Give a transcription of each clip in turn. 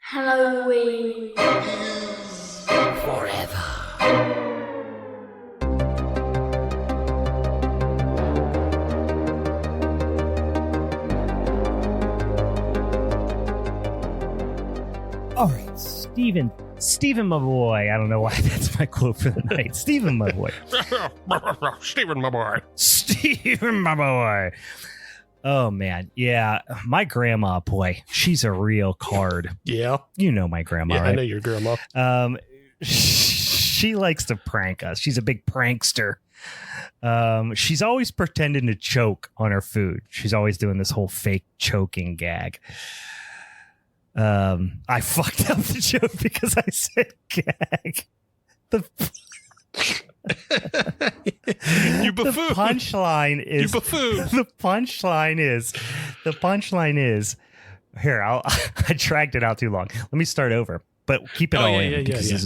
Halloween. Forever. All right, Steven, my boy. I don't know why that's my quote for the night. Steven, my boy. Steven, my boy. Steven, my boy. Oh, man. Yeah, my grandma, boy, she's a real card. Yeah. You know my grandma, Yeah, right? I know your grandma. She likes to prank us. She's a big prankster. She's always pretending to choke on her food. She's always doing this whole fake choking gag. I fucked up the joke because I said gag. You buffoon. The punchline is You buffoon. The punchline is here. I dragged it out too long. Let me start over. But keep it all in because this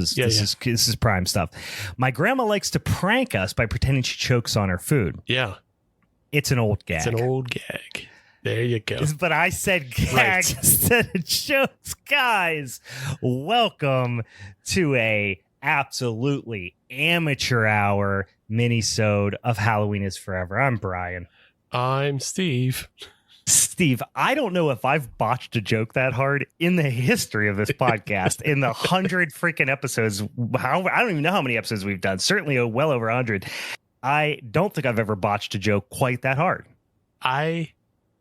is prime stuff. My grandma likes to prank us by pretending she chokes on her food. Yeah. It's an old gag. It's an old gag. There you go. But I said gag Right. instead of jokes. Guys, welcome to a absolutely amateur hour minisode of Halloween is Forever. I'm Brian. I'm Steve. Steve, I don't know if I've botched a joke that hard in the history of this podcast. In the 100 freaking episodes, I don't even know how many episodes we've done. Certainly well over 100. I don't think I've ever botched a joke quite that hard. I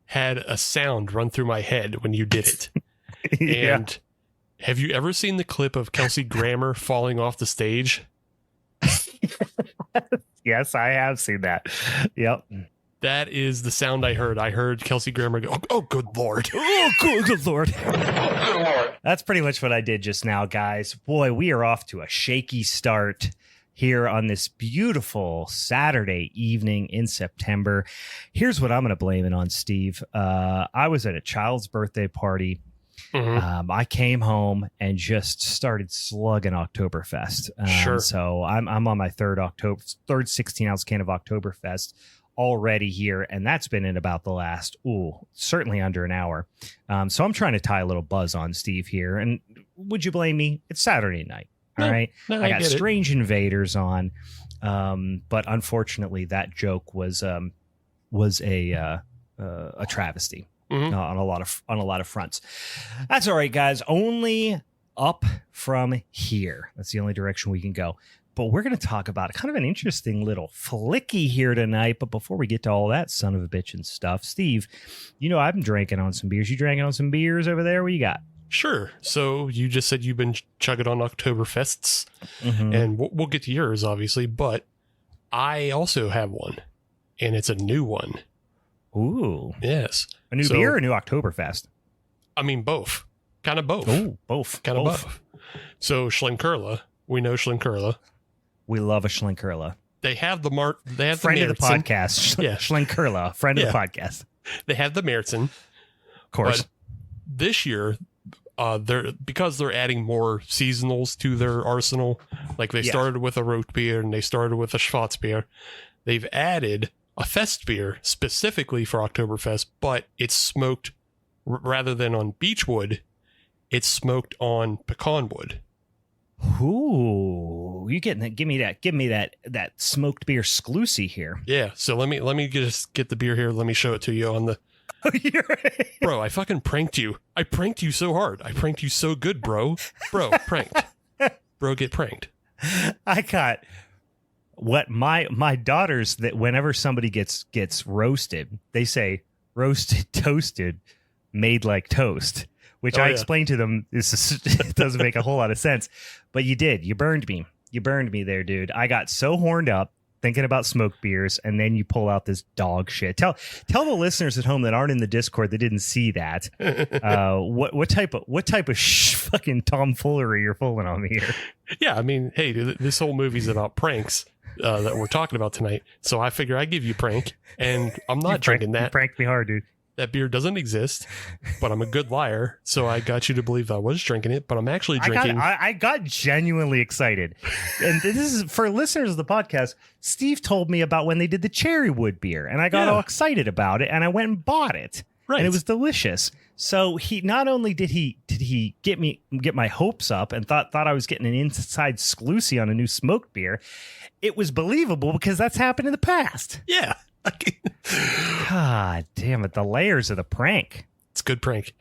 had a sound run through my head when you did it. Yeah. And have you ever seen the clip of Kelsey Grammer falling off the stage? Yes, I have seen that. Yep. That is the sound I heard. I heard Kelsey Grammer go, oh good Lord. Oh, good Lord. That's pretty much what I did just now, guys. Boy, we are off to a shaky start here on this beautiful Saturday evening in September. Here's what I'm going to blame it on, Steve. I was at a child's birthday party. Mm-hmm. I came home and just started slugging Oktoberfest. Sure. So I'm on my third 16-ounce can of Oktoberfest already here, and that's been in about the last, certainly under an hour. So I'm trying to tie a little buzz on Steve here. And would you blame me? It's Saturday night. All right. No, I got get it. Strange Invaders on. But unfortunately that joke was a travesty. Mhm. On a lot of fronts. That's all right, guys. Only up from here. That's the only direction we can go. But we're going to talk about kind of an interesting little flicky here tonight. But before we get to all that son of a bitch and stuff, Steve, I've been drinking on some beers. You drinking on some beers over there? What you got? Sure. So you just said you've been chugging on Oktoberfests, and we'll get to yours, obviously. But I also have one, and it's a new one. Ooh. Yes. A new beer or a new Oktoberfest? I mean, both. Kind of both. Oh, both. Kind of both. So Schlenkerla, we know Schlenkerla. We love a Schlenkerla. They have the They have Friend the of the Märzen. podcast. Yeah. Schlenkerla, friend of Yeah. the podcast. They have the Märzen. Of course. But this year, because they're adding more seasonals to their arsenal. Like they started with a root beer and they started with a Schwarzbier. They've added a fest beer specifically for Oktoberfest, but it's smoked rather than on beechwood. It's smoked on pecan wood. Ooh, you getting that? Give me that smoked beer exclusive here. Yeah. So let me just get the beer here. Let me show it to you on the. You're right. Bro, I fucking pranked you. I pranked you so hard. I pranked you so good, bro. Bro, pranked. Bro, get pranked. I got what my daughters, that whenever somebody gets roasted, they say roasted, toasted, made like toast, which I explained to them. It doesn't make a whole lot of sense, but you did. You burned me. You burned me there, dude. I got so horned up thinking about smoked beers, and then you pull out this dog shit. Tell the listeners at home that aren't in the Discord that didn't see that. What type of fucking tomfoolery you're pulling on me here? Yeah, I mean, hey, this whole movie's about pranks that we're talking about tonight. So I figure I give you prank, and I'm not drinking that. You pranked me hard, dude. That beer doesn't exist, but I'm a good liar, so I got you to believe I was drinking it, but I'm actually drinking. I got genuinely excited. And this is for listeners of the podcast. Steve told me about when they did the cherry wood beer, and I got all excited about it, and I went and bought it. Right. And it was delicious. So he not only did he get my hopes up and thought I was getting an inside exclusive on a new smoked beer. It was believable because that's happened in the past. Yeah. God damn it. The layers of the prank. It's a good prank.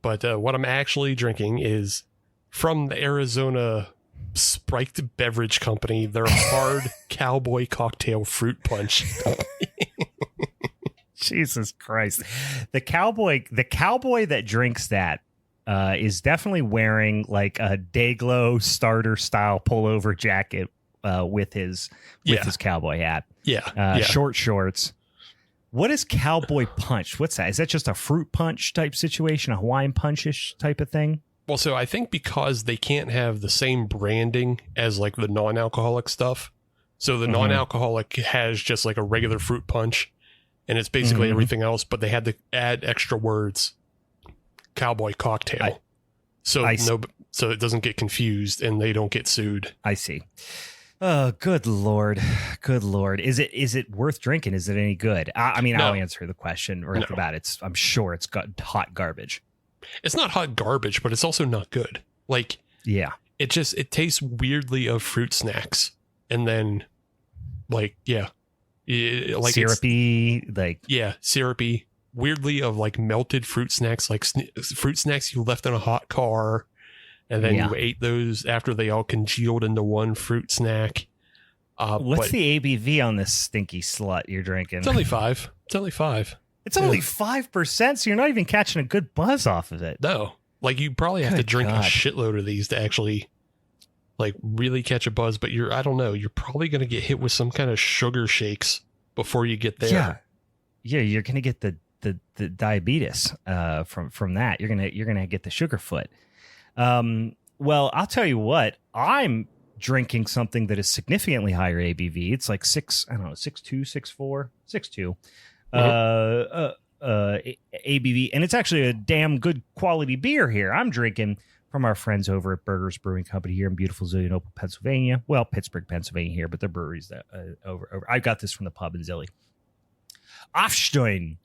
But what I'm actually drinking is from the Arizona Sprite Beverage Company, their hard cowboy cocktail fruit punch. Jesus Christ. The cowboy that drinks that is definitely wearing like a Dayglow starter style pullover jacket with his cowboy hat. Yeah. Short shorts. What is cowboy punch? What's that? Is that just a fruit punch type situation, a Hawaiian punch-ish type of thing? Well, so I think because they can't have the same branding as like the non-alcoholic stuff. So the non-alcoholic has just like a regular fruit punch and it's basically everything else, but they had to add extra words, cowboy cocktail. So it doesn't get confused and they don't get sued. I see. Oh, good Lord. Good Lord. Is it worth drinking? Is it any good? I mean, No. I'll answer the question right off the bat. I'm sure it's got hot garbage. It's not hot garbage, but it's also not good. Like, yeah, it tastes weirdly of fruit snacks. And then like, like syrupy, syrupy, weirdly of like melted fruit snacks, like fruit snacks you left in a hot car. And then you ate those after they all congealed into one fruit snack. What's the ABV on this stinky slut you're drinking? It's only 5. It's only 5. It's only 5%, so you're not even catching a good buzz off of it. No. Like, you probably have to drink a shitload of these to actually, like, really catch a buzz. But I don't know. You're probably going to get hit with some kind of sugar shakes before you get there. Yeah, you're going to get the diabetes from that. You're gonna get the sugar foot. Well, I'll tell you what, I'm drinking something that is significantly higher ABV. It's like 6.2, 6.4, 6.2 ABV, and it's actually a damn good quality beer here. I'm drinking from our friends over at Burgers Brewing Company here in beautiful Zillionople, Pennsylvania. Well, Pittsburgh, Pennsylvania here, but their breweries that over. I got this from the pub in Zilly. Afstein,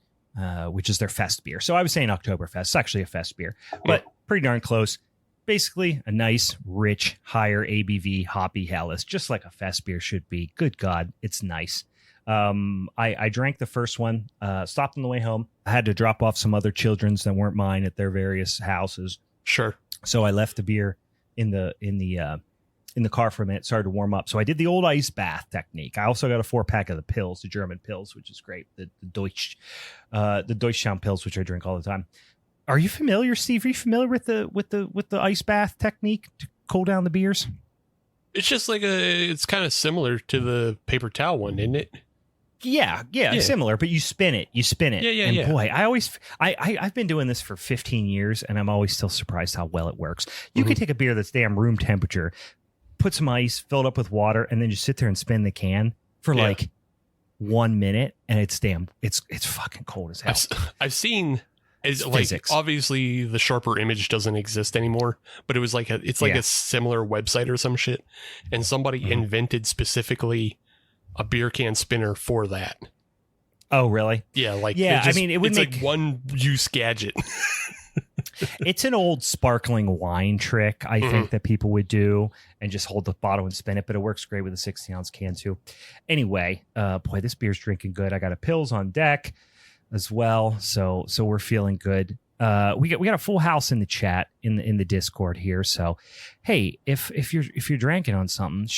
which is their fest beer. So I was saying Oktoberfest. It's actually a fest beer, but pretty darn close. Basically, a nice, rich, higher ABV, hoppy Helles, just like a fest beer should be. Good God, it's nice. I drank the first one, stopped on the way home. I had to drop off some other children's that weren't mine at their various houses. Sure. So I left the beer in the car for a minute, started to warm up. So I did the old ice bath technique. I also got a 4-pack of the pills, the German pills, which is great. The Deutschtown pills, which I drink all the time. Are you familiar, Steve? Are you familiar with the ice bath technique to cool down the beers? It's just like it's kind of similar to the paper towel one, isn't it? Yeah, similar, but you spin it. Yeah. Boy, I've been doing this for 15 years, and I'm always still surprised how well it works. You could take a beer that's damn room temperature, put some ice, fill it up with water, and then just sit there and spin the can for like 1 minute, and it's fucking cold as hell. I've seen. It's like physics. Obviously the sharper image doesn't exist anymore, but it was like a similar website or some shit, and somebody invented specifically a beer can spinner for that. Oh, really? Yeah, I mean, it would it's make like one use gadget. It's an old sparkling wine trick, I think, that people would do and just hold the bottle and spin it, but it works great with a 60-ounce can too. Anyway, boy, this beer's drinking good. I got a pills on deck as well, so we're feeling good. We got a full house in the chat in the Discord here. So, hey, if you're drinking on something,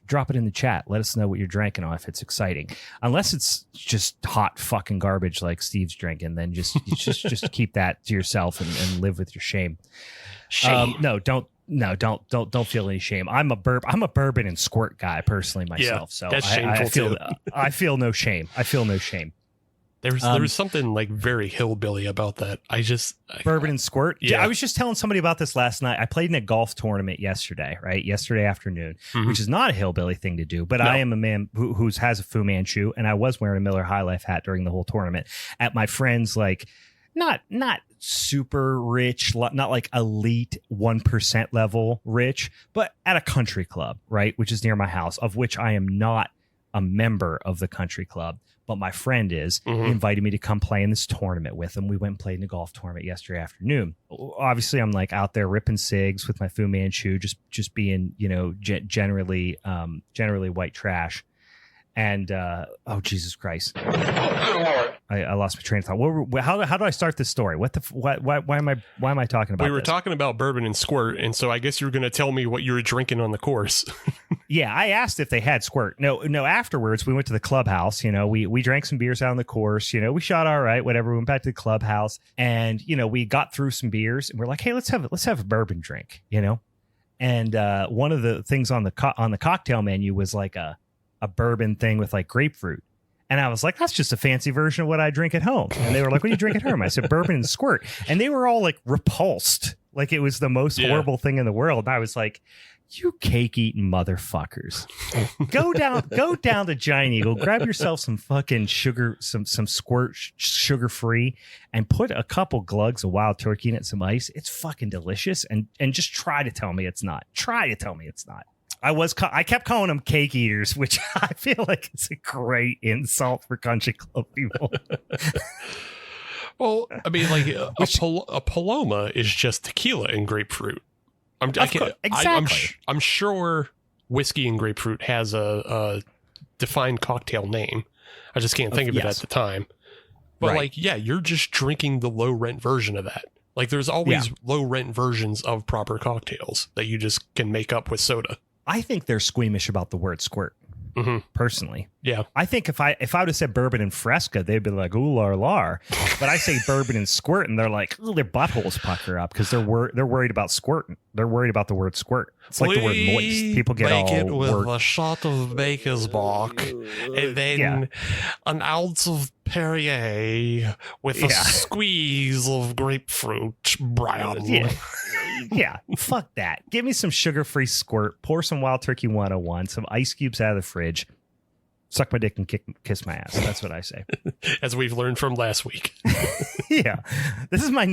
drop it in the chat. Let us know what you're drinking on if it's exciting. Unless it's just hot fucking garbage like Steve's drinking, then just keep that to yourself and live with your shame. Don't feel any shame. I'm a bourbon and squirt guy personally myself. So that's shameful I feel no shame. I feel no shame. There was something like very hillbilly about that. Bourbon and squirt. Yeah. I was just telling somebody about this last night. I played in a golf tournament yesterday afternoon, which is not a hillbilly thing to do, but I am a man who has a Fu Manchu, and I was wearing a Miller High Life hat during the whole tournament at my friend's, like, not super rich, not like elite 1% level rich, but at a country club, right, which is near my house, of which I am not a member of the country club, but my friend is. Mm-hmm. He invited me to come play in this tournament with him. We went and played in a golf tournament yesterday afternoon. Obviously, I'm like out there ripping cigs with my Fu Manchu, just being, generally white trash. And oh, Jesus Christ! I lost my train of thought. How do I start this story? Why am I talking about? We were talking about bourbon and squirt, and so I guess you were going to tell me what you were drinking on the course. Yeah, I asked if they had squirt. No. Afterwards, we went to the clubhouse. We drank some beers out on the course. We shot all right. Whatever. We went back to the clubhouse, and we got through some beers, and we're like, hey, let's have a bourbon drink. And one of the things on the cocktail menu was like a bourbon thing with like grapefruit. And I was like, that's just a fancy version of what I drink at home. And they were like, what do you drink at home? I said, bourbon and squirt. And they were all like repulsed. Like it was the most horrible thing in the world. And I was like, you cake eating motherfuckers. Go down to Giant Eagle, grab yourself some fucking sugar, some squirt sugar free, and put a couple glugs of wild turkey in it, some ice. It's fucking delicious. And just try to tell me it's not. Try to tell me it's not. I kept calling them cake eaters, which I feel like it's a great insult for country club people. Well, I mean, like a Paloma is just tequila and grapefruit. I'm sure whiskey and grapefruit has a defined cocktail name. I just can't think of it at the time. But you're just drinking the low rent version of that. Like there's always low rent versions of proper cocktails that you just can make up with soda. I think they're squeamish about the word squirt. Mm-hmm. Personally, yeah. I think if I would have said bourbon and Fresca, they'd be like, ooh, lar. But I say bourbon and squirt, and they're like, ooh, their buttholes pucker up because they're worried about squirting. They're worried about the word squirt. It's like the word moist. People get all it with a shot of Maker's Mark, and then an ounce of Perrier with a squeeze of grapefruit brown. Yeah, fuck that. Give me some sugar-free squirt, pour some Wild Turkey 101, some ice cubes out of the fridge, suck my dick and kiss my ass. That's what I say. As we've learned from last week. Yeah. This is my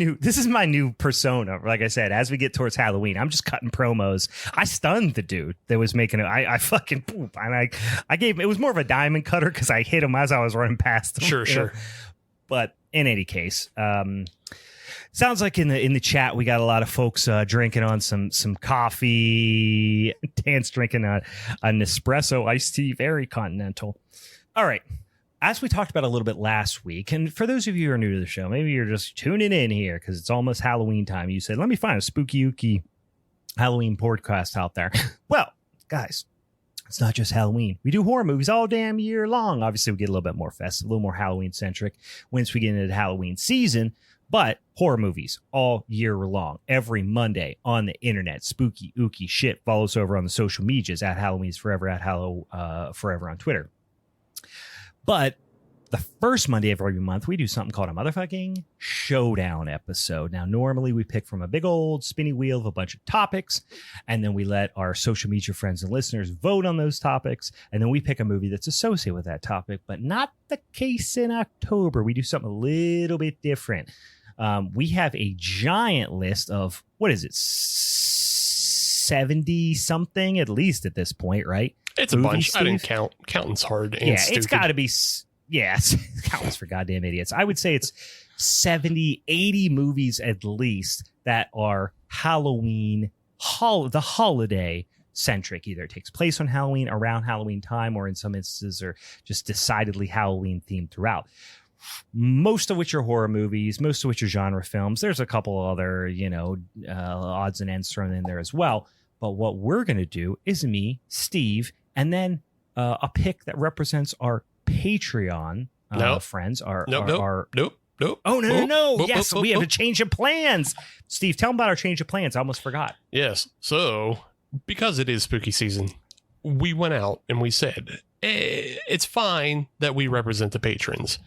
new persona. Like I said, as we get towards Halloween, I'm just cutting promos. I stunned the dude that was making it. I fucking poop. And I gave him, it was more of a diamond cutter because I hit him as I was running past him. Sure. But in any case, sounds like in the chat we got a lot of folks drinking on some coffee. Dan's drinking an espresso iced tea, very continental. All right. As we talked about a little bit last week, and for those of you who are new to the show, maybe you're just tuning in here because it's almost Halloween time. You said, let me find a spooky ooky Halloween podcast out there. Well, guys, it's not just Halloween. We do horror movies all damn year long. Obviously, we get a little bit more festive, a little more Halloween-centric once we get into the Halloween season. But horror movies all year long, every Monday on the internet. Spooky, ooky shit. Follow us over on the social medias at Halloween's Forever, at Forever on Twitter. But the first Monday of every month, we do something called a motherfucking showdown episode. Now, normally we pick from a big old spinny wheel of a bunch of topics, and then we let our social media friends and listeners vote on those topics, and then we pick a movie that's associated with that topic. But not the case in October. We do something a little bit different. We have a giant list of, what is it, 70 something at least at this point, right? It's a bunch. Steve? I didn't count. Counting's hard and stupid. It's got to be, counting's for goddamn idiots. I would say it's 70, 80 movies at least that are Halloween, the holiday centric. Either it takes place on Halloween, around Halloween time, or in some instances are just decidedly Halloween themed throughout. Most of which are horror movies, most of which are genre films. There's a couple other, odds and ends thrown in there as well. But what we're going to do is me, Steve, and then a pick that represents our Patreon friends. Nope. Oh, no. Yes, we have a change of plans. Steve, tell them about our change of plans. I almost forgot. Yes. So, because it is spooky season, we went out and we said, it's fine that we represent the patrons.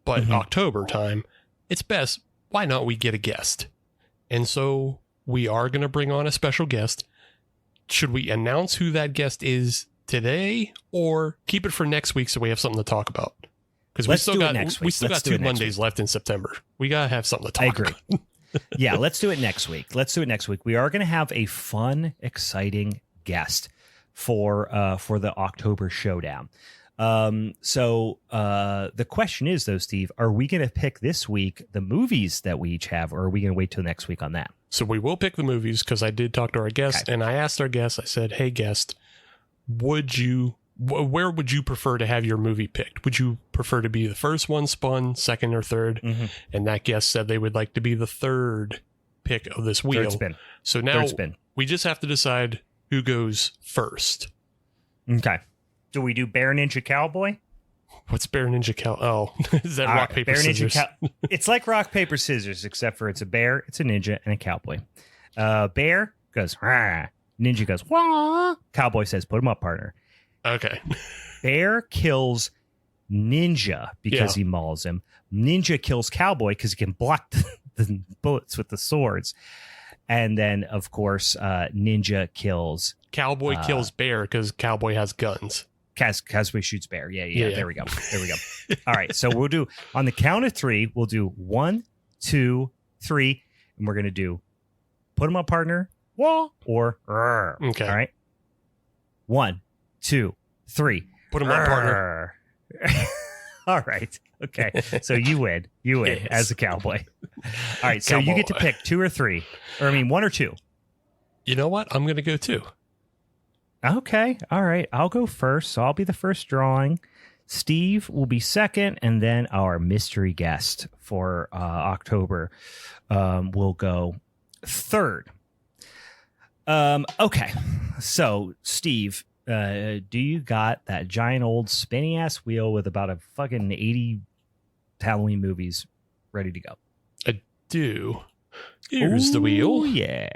But October time, it's best. Why not we get a guest? And so we are going to bring on a special guest. Should we announce who that guest is today or keep it for next week so we have something to talk about? Because we still got 2 Mondays left in September. We got to have something to talk about. Yeah, let's do it next week. We are going to have a fun, exciting guest for the October showdown. So the question is, though, Steve, are we going to pick this week the movies that we each have, or are we going to wait till next week on that? So we will pick the movies because I did talk to our guest, and I asked our guest, I said, hey, guest, where would you prefer to have your movie picked? Would you prefer to be the first one spun, second or third? Mm-hmm. And that guest said they would like to be the third pick of this wheel. Third spin. So now we just have to decide who goes first. Okay. Do we do Bear Ninja Cowboy? What's Bear Ninja Cowboy? Oh, is that rock, paper, scissors? It's like rock, paper, scissors, except for it's a bear, it's a ninja, and a cowboy. Bear goes, rah. Ninja goes, wah. Cowboy says, put him up, partner. Okay. Bear kills Ninja because he mauls him. Ninja kills Cowboy because he can block the bullets with the swords. And then, of course, Ninja kills... Cowboy kills Bear because Cowboy has guns. Cowboy shoots Bear. Yeah. There we go. All right. So we'll do, on the count of three, we'll do 1, 2, 3. And we're going to do put him up, partner, wah, or rrr. Okay. All right. 1, 2, 3. Put him up, partner. All right. Okay. So you win. Yes. As a cowboy. All right. So you get to pick 2 or 3. Or, I mean, 1 or 2. You know what? I'm going to go 2. Okay. All right. I'll go first. So I'll be the first drawing. Steve will be second. And then our mystery guest for October will go third. Okay. So, Steve, do you got that giant old spinny ass wheel with about a fucking 80 Halloween movies ready to go? I do. Here's the wheel. Yeah.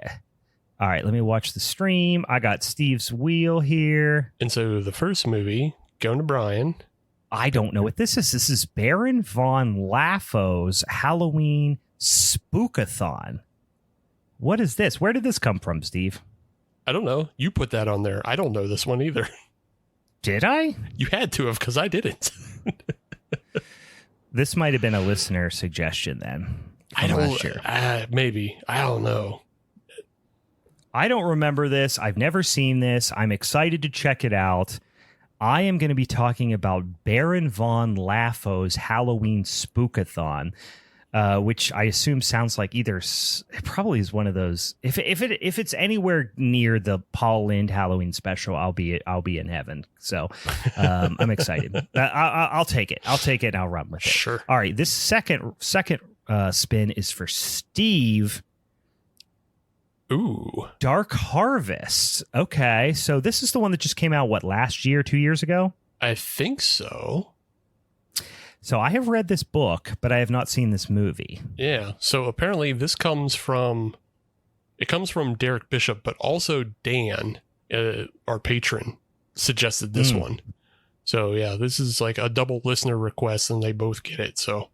All right, let me watch the stream. I got Steve's wheel here. And so the first movie, going to Brian. I don't know what this is. This is Baron von Laffo's Halloween Spookathon. What is this? Where did this come from, Steve? I don't know. You put that on there. I don't know this one either. Did I? You had to have, because I didn't. This might have been a listener suggestion then. I'm not sure. Maybe. I don't know. I don't remember this. I've never seen this. I'm excited to check it out. I am going to be talking about Baron von Laffo's Halloween Spookathon, which I assume sounds like it probably is one of those. If it's anywhere near the Paul Lynde Halloween special, I'll be in heaven. So I'm excited. I'll take it. And I'll run with it. Sure. All right. This second spin is for Steve. Ooh. Dark Harvest. Okay, so this is the one that just came out, last year, 2 years ago? I think so. So I have read this book, but I have not seen this movie. Yeah, so apparently this comes from Derek Bishop, but also Dan, our patron, suggested this one. So yeah, this is like a double listener request, and they both get it, so.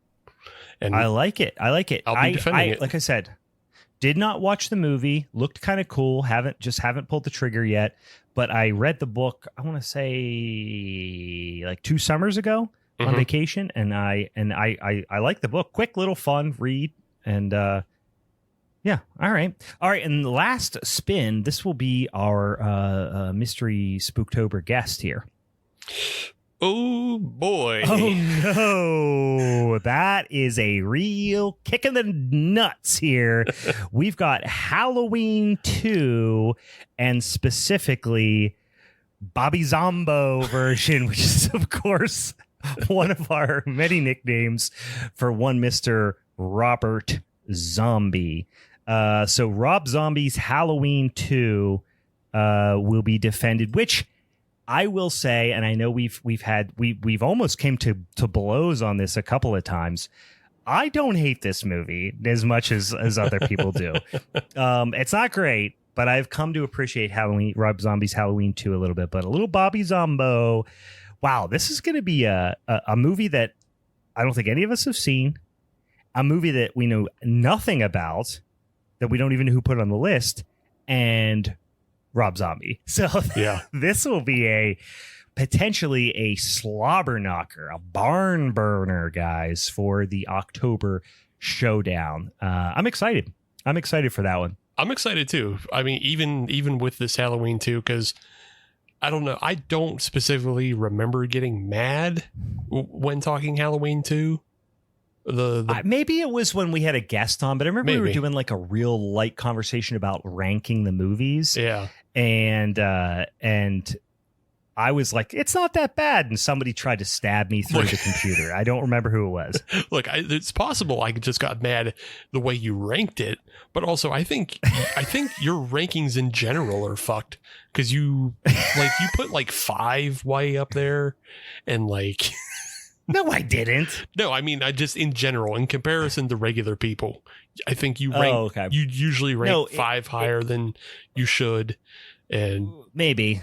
And I like it. I'll be defending it. Like I said, did not watch the movie. Looked kind of cool. Haven't pulled the trigger yet. But I read the book, I want to say like 2 summers ago on vacation, and I like the book. Quick little fun read, and yeah. All right. And the last spin. This will be our mystery Spooktober guest here. Oh boy. Oh no. That is a real kick in the nuts here. We've got Halloween 2 and specifically Bobby Zombo version, which is of course one of our many nicknames for one Mr. Robert Zombie. So Rob Zombie's Halloween 2 will be defended, which I will say, and I know we've almost came to blows on this a couple of times. I don't hate this movie as much as other people do. It's not great, but I've come to appreciate Rob Zombie's Halloween 2 a little bit. But a little Bobby Zombo. Wow, this is going to be a movie that I don't think any of us have seen. A movie that we know nothing about, that we don't even know who put on the list, and Rob Zombie. So yeah, this will be potentially a slobber knocker, a barn burner, guys, for the October showdown. I'm excited. I'm excited for that one. I'm excited too. I mean, even with this Halloween too, because I don't know. I don't specifically remember getting mad when talking Halloween 2. Maybe it was when we had a guest on, but I remember we were Maybe. doing like a real light conversation about ranking the movies. Yeah. And I was like, it's not that bad. And somebody tried to stab me through the computer. I don't remember who it was. Look, it's possible I just got mad the way you ranked it, but also I think your rankings in general are fucked because you put like 5 way up there, and like. No, I didn't. No, I mean, I just in general, in comparison to regular people, I think you rank. You usually rank 5 higher than you should, and maybe.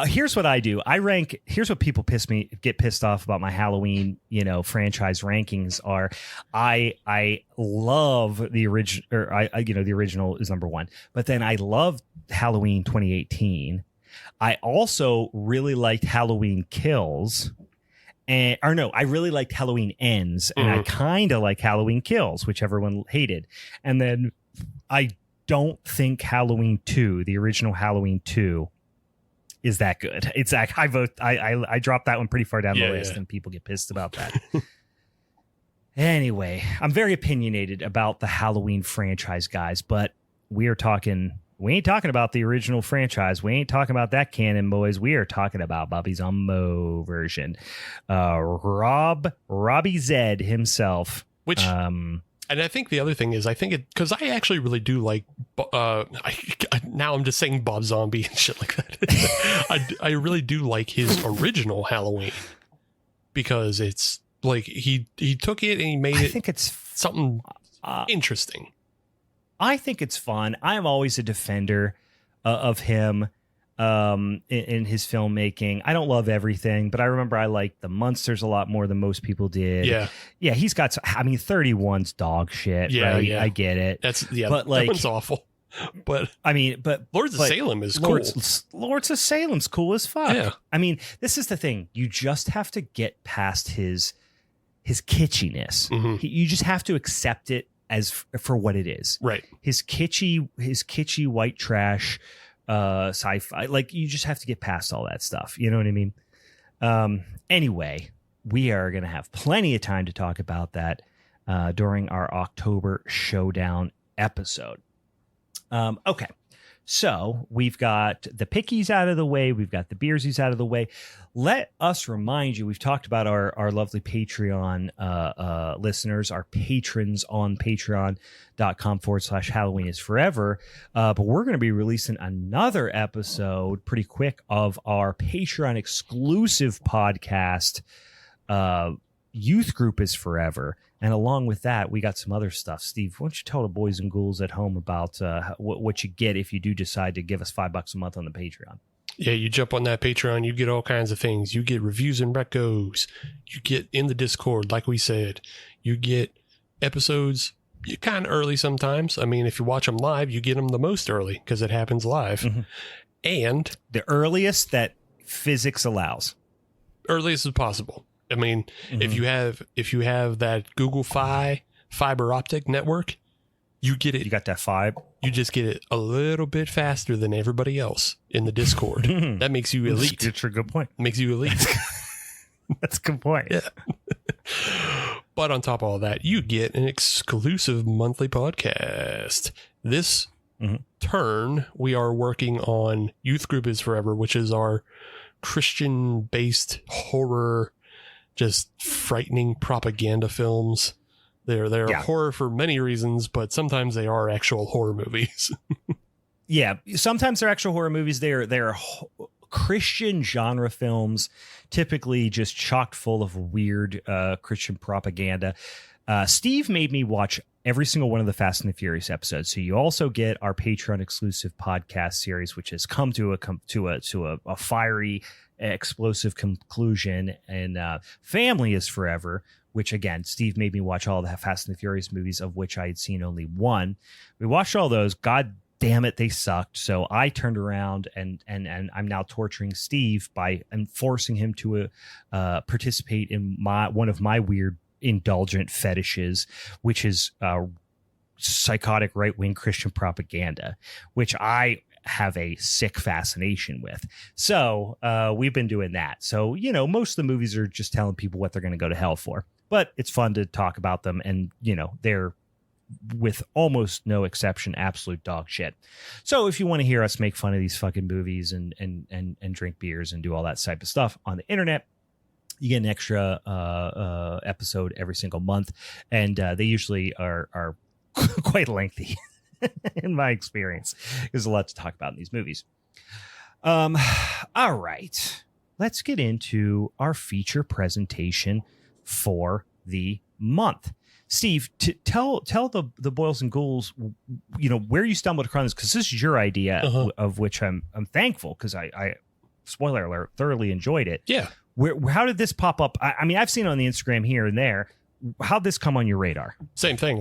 Here's what I do. I rank. Here's what people get pissed off about my Halloween, franchise rankings are. I love the original, or the original is number 1, but then I love Halloween 2018. I also really liked Halloween Kills. I really liked Halloween Ends, and I kind of like Halloween Kills, which everyone hated. And then I don't think Halloween 2, the original Halloween 2, is that good. It's like I dropped that one pretty far down the list, and people get pissed about that. Anyway, I'm very opinionated about the Halloween franchise, guys, but we ain't talking about the original franchise. We ain't talking about that canon, boys. We are talking about Bobby Zumbo version. Robbie Zed himself. Which, and I think the other thing is, because I actually really do like, now I'm just saying Bob Zombie and shit like that. I really do like his original Halloween, because it's like he took it and he made it. I think it's something interesting. I think it's fun. I'm always a defender of him in his filmmaking. I don't love everything, but I remember I liked The Munsters a lot more than most people did. Yeah, he's got. 31's dog shit. Yeah, right? yeah. I get it. But that one's awful. But Lords of Salem is cool. Lords of Salem's cool as fuck. Yeah. I mean, this is the thing. You just have to get past his kitschiness. Mm-hmm. You just have to accept it for what it is. Right. His kitschy white trash sci-fi. Like, you just have to get past all that stuff. You know what I mean? Anyway, we are going to have plenty of time to talk about that during our October Showdown episode. Okay. So we've got the pickies out of the way. We've got the beersies out of the way. Let us remind you, we've talked about our lovely Patreon listeners, our patrons on patreon.com/Halloween is forever. But we're going to be releasing another episode pretty quick of our Patreon exclusive podcast, Youth Group is Forever. And along with that, we got some other stuff. Steve, why don't you tell the boys and ghouls at home about what you get if you do decide to give us $5 a month on the Patreon? Yeah, you jump on that Patreon, you get all kinds of things. You get reviews and recos. You get in the Discord, like we said. You get episodes kind of early sometimes. I mean, if you watch them live, you get them the most early because it happens live. Mm-hmm. And the earliest that physics allows. Earliest as possible. I mean, mm-hmm. if you have that Google fiber optic network, you get it. You got that fibe. You just get it a little bit faster than everybody else in the Discord. That makes you elite. That's a good point. Makes you elite. That's a good point. Yeah. But on top of all that, you get an exclusive monthly podcast. This turn, we are working on Youth Group is Forever, which is our Christian-based horror, just frightening propaganda films. They're horror for many reasons, but sometimes they are actual horror movies. Yeah, sometimes they're actual horror movies. They're Christian genre films, typically just chock full of weird Christian propaganda. Steve made me watch every single one of the Fast and the Furious episodes. So you also get our Patreon exclusive podcast series, which has come to a fiery, explosive conclusion. And Family is Forever, which again, Steve made me watch all the Fast and the Furious movies, of which I had seen only one. We watched all those. God damn it, they sucked. So I turned around and I'm now torturing Steve by forcing him to participate in one of my weird indulgent fetishes, which is psychotic right-wing Christian propaganda, which I have a sick fascination with. So we've been doing that. So, most of the movies are just telling people what they're going to go to hell for, but it's fun to talk about them. And, they're, with almost no exception, absolute dog shit. So if you want to hear us make fun of these fucking movies and drink beers and do all that type of stuff on the internet, you get an extra episode every single month. And they usually are quite lengthy in my experience. There's a lot to talk about in these movies. All right, let's get into our feature presentation for the month. Steve, tell the boils and ghouls, where you stumbled across this, because this is your idea, of which I'm thankful, because I spoiler alert, thoroughly enjoyed it. Yeah. How did this pop up? I mean, I've seen it on the Instagram here and there. How'd this come on your radar? Same thing.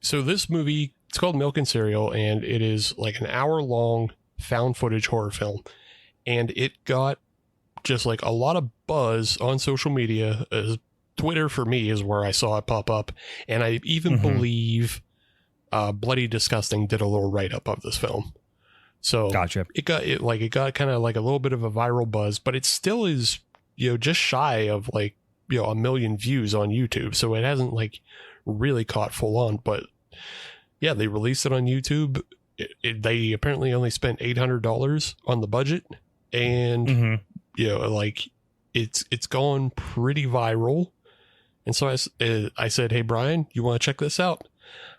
So this movie, it's called Milk and Cereal, and it is like an hour-long found footage horror film, and it got just like a lot of buzz on social media. Twitter for me is where I saw it pop up, and I even believe Bloody Disgusting did a little write-up of this film. So gotcha. It got kind of like a little bit of a viral buzz, but it still is, just shy of like, 1 million views on YouTube. So it hasn't like really caught full on, but yeah, they released it on YouTube. They apparently only spent $800 on the budget, and it's gone pretty viral. And so I said, hey, Brian, you want to check this out?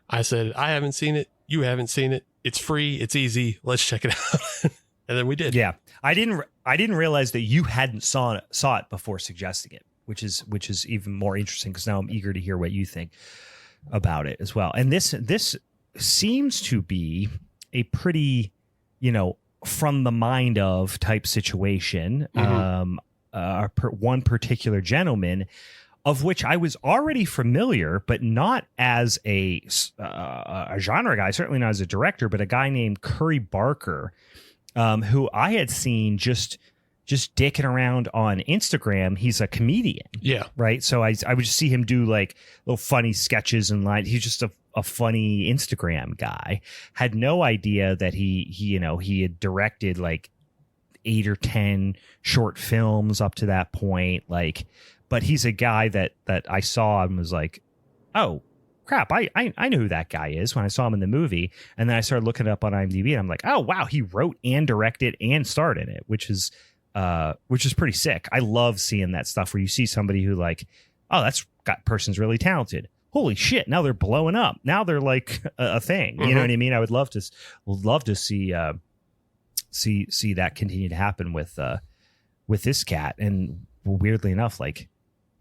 I said, I haven't seen it. You haven't seen it. It's free. It's easy. Let's check it out. And then we did. Yeah. I didn't realize that you hadn't saw it before suggesting it, which is even more interesting, because now I'm eager to hear what you think about it as well. And this seems to be a pretty, from the mind of type situation. One particular gentleman, of which I was already familiar, but not as a genre guy, certainly not as a director, but a guy named Curry Barker, who I had seen just dicking around on Instagram. He's a comedian. Yeah. Right. So I would just see him do like little funny sketches and lines. He's just a funny Instagram guy. Had no idea that he had directed like 8 or 10 short films up to that point. But he's a guy that I saw and was like, oh crap, I know who that guy is when I saw him in the movie. And then I started looking it up on IMDb, and I'm like, oh wow, he wrote and directed and starred in it, which is pretty sick. I love seeing that stuff where you see somebody who like, oh, person's really talented. Holy shit, now they're blowing up. Now they're like a thing. You know what I mean? I would love to see that continue to happen with this cat. And weirdly enough, like,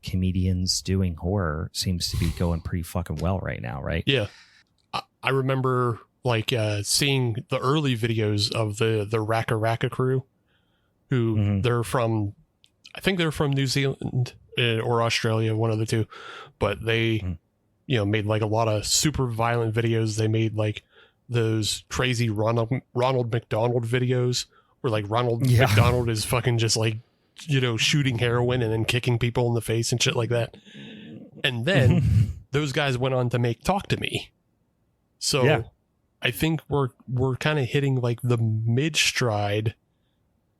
comedians doing horror seems to be going pretty fucking well right now, right? Yeah. I remember like seeing the early videos of the Raka Raka crew, who I think they're from New Zealand or Australia, one of the two, but they made like a lot of super violent videos. They made like those crazy Ronald McDonald videos where like Ronald McDonald is fucking just like, shooting heroin and then kicking people in the face and shit like that. And then those guys went on to make Talk to Me. So I think we're kind of hitting like the mid stride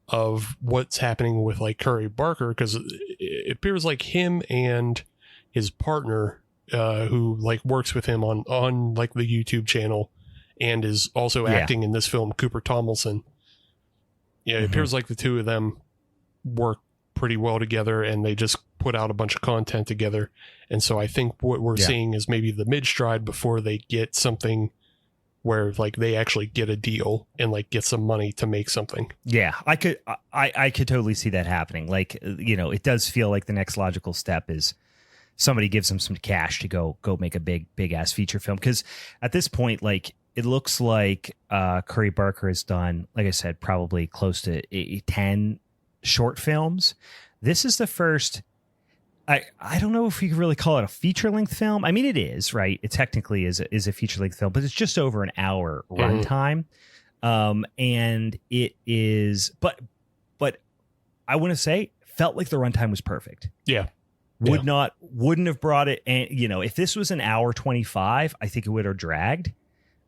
of what's happening with like Curry Barker, because it appears like him and his partner, who like works with him on like the YouTube channel and is also acting in this film, Cooper Tomlinson. Yeah, it appears like the two of them work pretty well together, and they just put out a bunch of content together. And so I think what we're seeing is maybe the mid stride before they get something where like they actually get a deal and like get some money to make something. Yeah, I could totally see that happening. Like, it does feel like the next logical step is somebody gives them some cash to go make a big ass feature film. Because at this point, like, it looks like Curry Barker has done, like I said, probably close to 10 short films. This is the first. I don't know if you could really call it a feature-length film. I mean, it is, right? It technically is a feature-length film, but it's just over an hour runtime. And it is, but I want to say, felt like the runtime was perfect. Yeah. Wouldn't have brought it. And, if this was an hour 25, I think it would have dragged.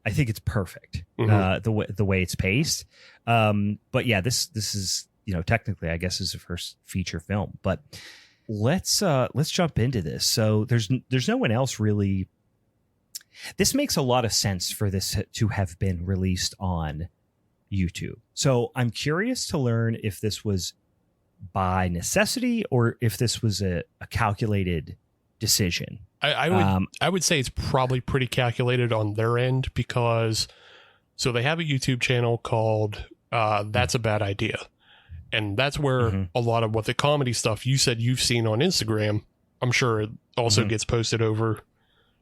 I think it's perfect. The way it's paced. But yeah, this is, technically, I guess, is the first feature film. But let's jump into this. So there's no one else really. This makes a lot of sense for this to have been released on YouTube. So I'm curious to learn if this was by necessity or if this was a calculated decision. I would say it's probably pretty calculated on their end, because so they have a YouTube channel called That's a Bad Idea. And that's where a lot of what the comedy stuff you said you've seen on Instagram, I'm sure it also gets posted over.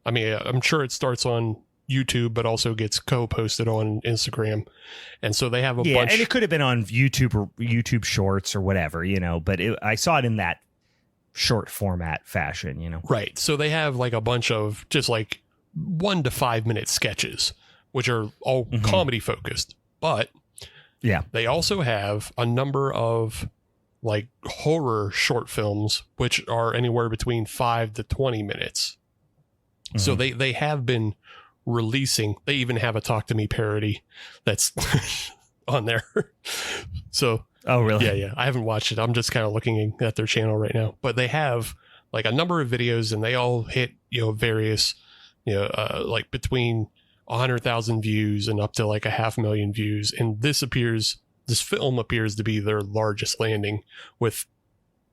I mean, I'm sure it starts on YouTube, but also gets co-posted on Instagram. And so they have a bunch. And it could have been on YouTube or YouTube Shorts or whatever, but I saw it in that short format fashion, Right. So they have like a bunch of just like 1 to 5 minute sketches, which are all comedy focused. But yeah, they also have a number of like horror short films, which are anywhere between 5 to 20 minutes. So they have been releasing. They even have a Talk to Me parody that's on there. So, oh really? Yeah. I haven't watched it. I'm just kind of looking at their channel right now. But they have like a number of videos, and they all hit various like between 100,000 views and up to like 500,000 views. And this film appears to be their largest landing, with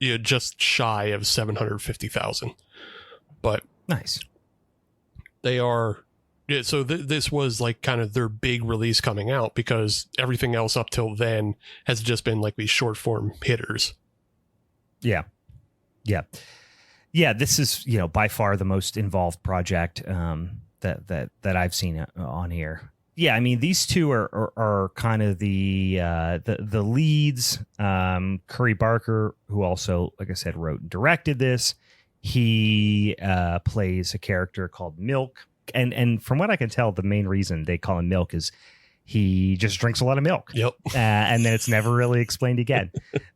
just shy of 750,000. But nice. They are. Yeah, so this was like kind of their big release coming out, because everything else up till then has just been like these short form hitters. Yeah. This is by far the most involved project that I've seen on here. Yeah, I mean, these two are kind of the leads. Curry Barker, who also, like I said, wrote and directed this, he plays a character called Milk. And from what I can tell, the main reason they call him Milk is he just drinks a lot of milk. Yep. And then it's never really explained again.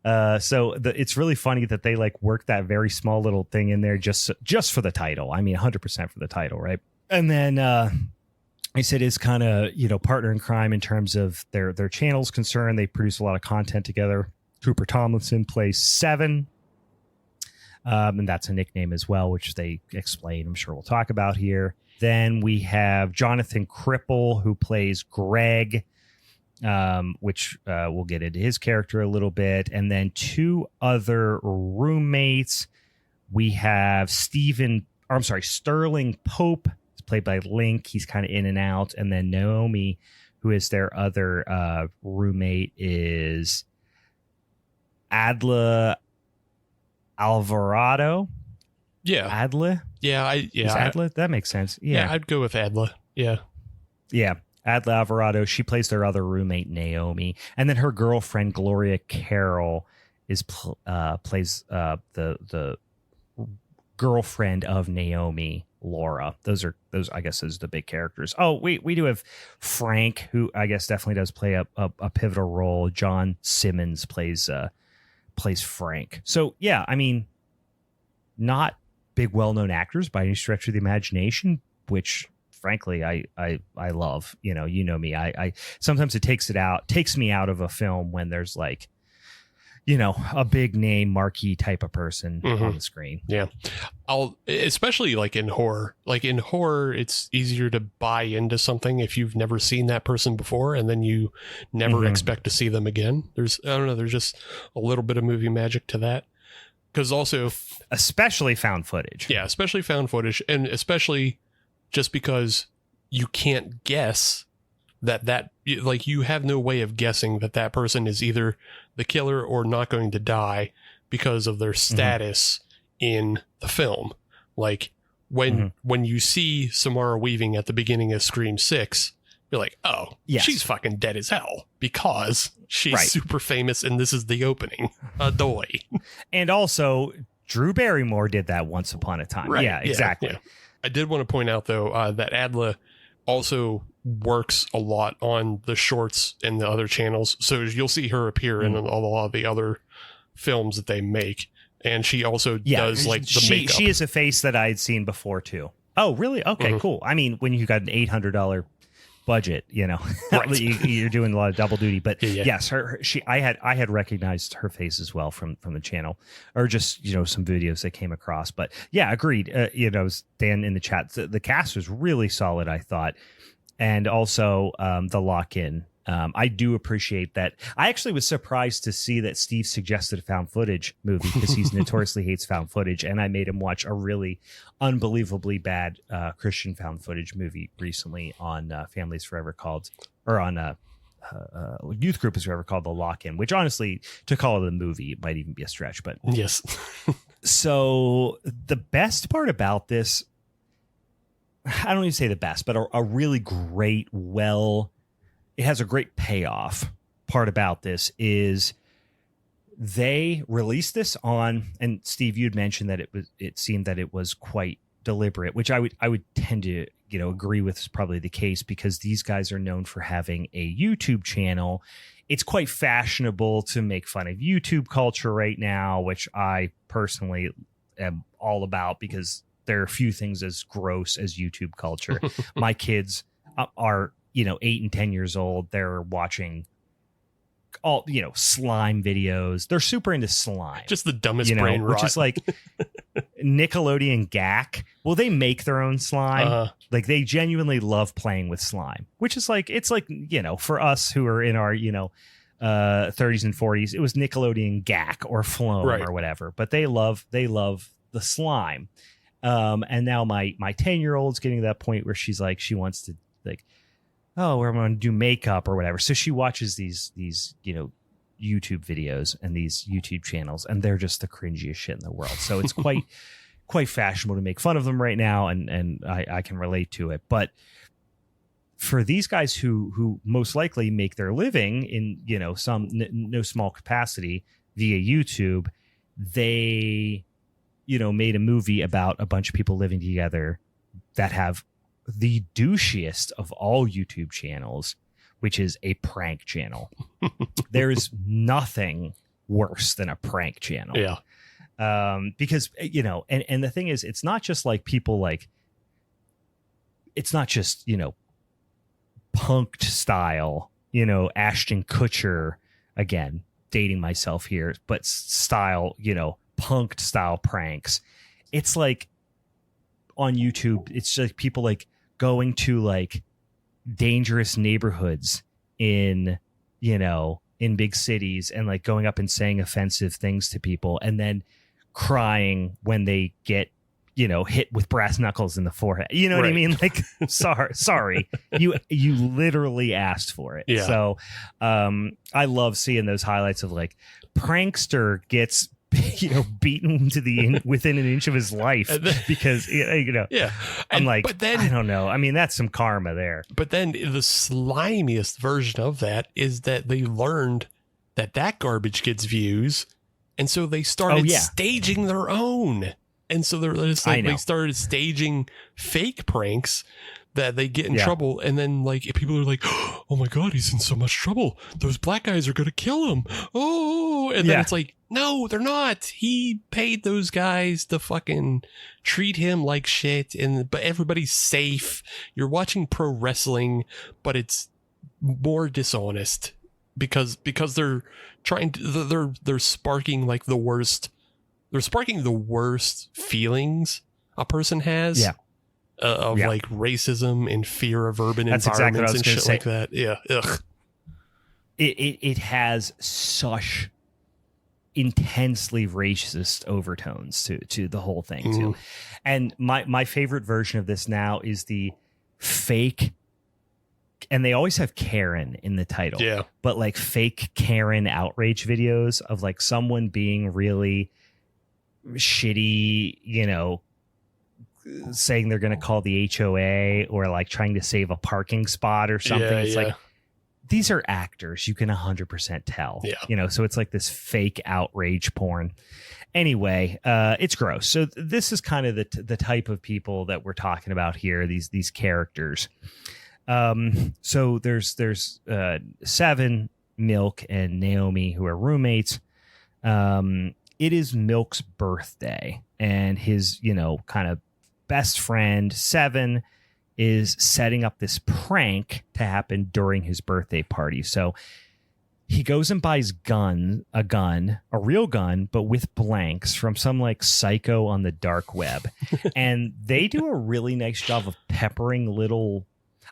So it's really funny that they like work that very small little thing in there just for the title. I mean, 100% for the title, right? And then I said is kind of partner in crime in terms of their channel's concerned. They produce a lot of content together. Cooper Tomlinson plays Seven. And that's a nickname as well, which they explain. I'm sure we'll talk about here. Then we have Jonathan Cripple, who plays Greg, which we'll get into his character a little bit. And then 2 other roommates. We have Sterling Pope, played by Link. He's kind of in and out. And then Naomi, who is their other roommate, is Adla Alvarado. Yeah. Adla? Yeah. Is Adla? That makes sense. Yeah. I'd go with Adla. Yeah. Yeah. Adla Alvarado. She plays their other roommate, Naomi. And then her girlfriend, Gloria Carroll, plays the girlfriend of Naomi, Laura. Those I guess is the big characters. Oh, we do have Frank, who I guess definitely does play a pivotal role. John Simmons plays Frank. So yeah, I mean, not big well-known actors by any stretch of the imagination, which frankly I love. You know me. I sometimes it takes me out of a film when there's like a big name marquee type of person on the screen. Yeah. Especially like in horror. Like in horror, it's easier to buy into something if you've never seen that person before, and then you never expect to see them again. There's just a little bit of movie magic to that. Because also, especially found footage. Yeah, especially found footage, and especially just because you can't guess that like you have no way of guessing that person is either the killer or not going to die because of their status in the film. Like when you see Samara Weaving at the beginning of Scream 6, you're like, oh, she's fucking dead as hell because she's super famous and this is the opening. Adoy. And also, Drew Barrymore did that once upon a time. Right. Yeah, exactly. Yeah. I did want to point out, though, that Adla also works a lot on the shorts and the other channels. So you'll see her appear in a lot of the other films that they make. And she also does like the makeup. She is a face that I had seen before, too. Oh, really? Okay, cool. I mean, when you got an $800 budget, Right. you're doing a lot of double duty. But Yeah. yes, I had recognized her face as well from the channel, or just some videos that came across. But yeah, agreed. Dan in the chat, the cast was really solid, I thought, and also the lock-in. I do appreciate that. I actually was surprised to see that Steve suggested a found footage movie because he's notoriously hates found footage, and I made him watch a really unbelievably bad Christian found footage movie recently on Families Forever on Youth Group is Forever called The Lock-In, which honestly, to call it a movie, it might even be a stretch. But yes. So the best part about this, I don't even say the best, but a really great, it has a great payoff part about this is they released this on, and Steve, you'd mentioned that it seemed that it was quite deliberate, which I would tend to, agree with is probably the case, because these guys are known for having a YouTube channel. It's quite fashionable to make fun of YouTube culture right now, which I personally am all about, because there are a few things as gross as YouTube culture. My kids are 8 and 10 years old. They're watching all, slime videos. They're super into slime. Just the dumbest brain rot. Which is like Nickelodeon gack. Well, they make their own slime. Like, they genuinely love playing with slime, which is like, it's like, for us who are in our, 30s and 40s, it was Nickelodeon gack or Floam or whatever, but they love the slime. And now my 10-year-old's getting to that point where she's like, she wants to, like, oh, we're going to do makeup or whatever. So she watches these YouTube videos and these YouTube channels, and they're just the cringiest shit in the world. So it's quite fashionable to make fun of them right now, and I can relate to it. But for these guys who most likely make their living in some no small capacity via YouTube, they made a movie about a bunch of people living together that have the douchiest of all YouTube channels, which is a prank channel. There's nothing worse than a prank channel. Yeah. Because, and the thing is, it's not just like people like, it's not just, punked style, Ashton Kutcher, again, dating myself here, but style, punked style pranks. It's like on YouTube, it's like people like going to like dangerous neighborhoods in big cities and like going up and saying offensive things to people and then crying when they get hit with brass knuckles in the forehead. You know what I mean? Like, sorry, you literally asked for it. Yeah. So I love seeing those highlights of like prankster gets beaten to within an inch of his life because yeah. I'm like, but then, I don't know. I mean, that's some karma there. But then the slimiest version of that is that they learned that garbage gets views, and so they started staging their own. And so they started staging fake pranks that they get in trouble. And then like people are like, oh my God, he's in so much trouble. Those black guys are going to kill him. Oh, and then it's like, no, they're not. He paid those guys to fucking treat him like shit. But everybody's safe. You're watching pro wrestling, but it's more dishonest because they're trying to, they're sparking like the worst. They're sparking the worst feelings a person has like racism and fear of urban environments and shit like that. Yeah. Ugh. It has such intensely racist overtones to the whole thing too. And my favorite version of this now is the fake, and they always have Karen in the title. Yeah. But like fake Karen outrage videos of like someone being really shitty, saying they're going to call the HOA or like trying to save a parking spot or something. It's like, these are actors. You can 100% tell, so it's like this fake outrage porn. Anyway, it's gross. So this is kind of the type of people that we're talking about here. These characters. So there's Seven, Milk, and Naomi, who are roommates. It is Milk's birthday, and his, kind of best friend, Seven, is setting up this prank to happen during his birthday party. So he goes and buys a real gun, but with blanks from some like psycho on the dark web. And they do a really nice job of peppering little,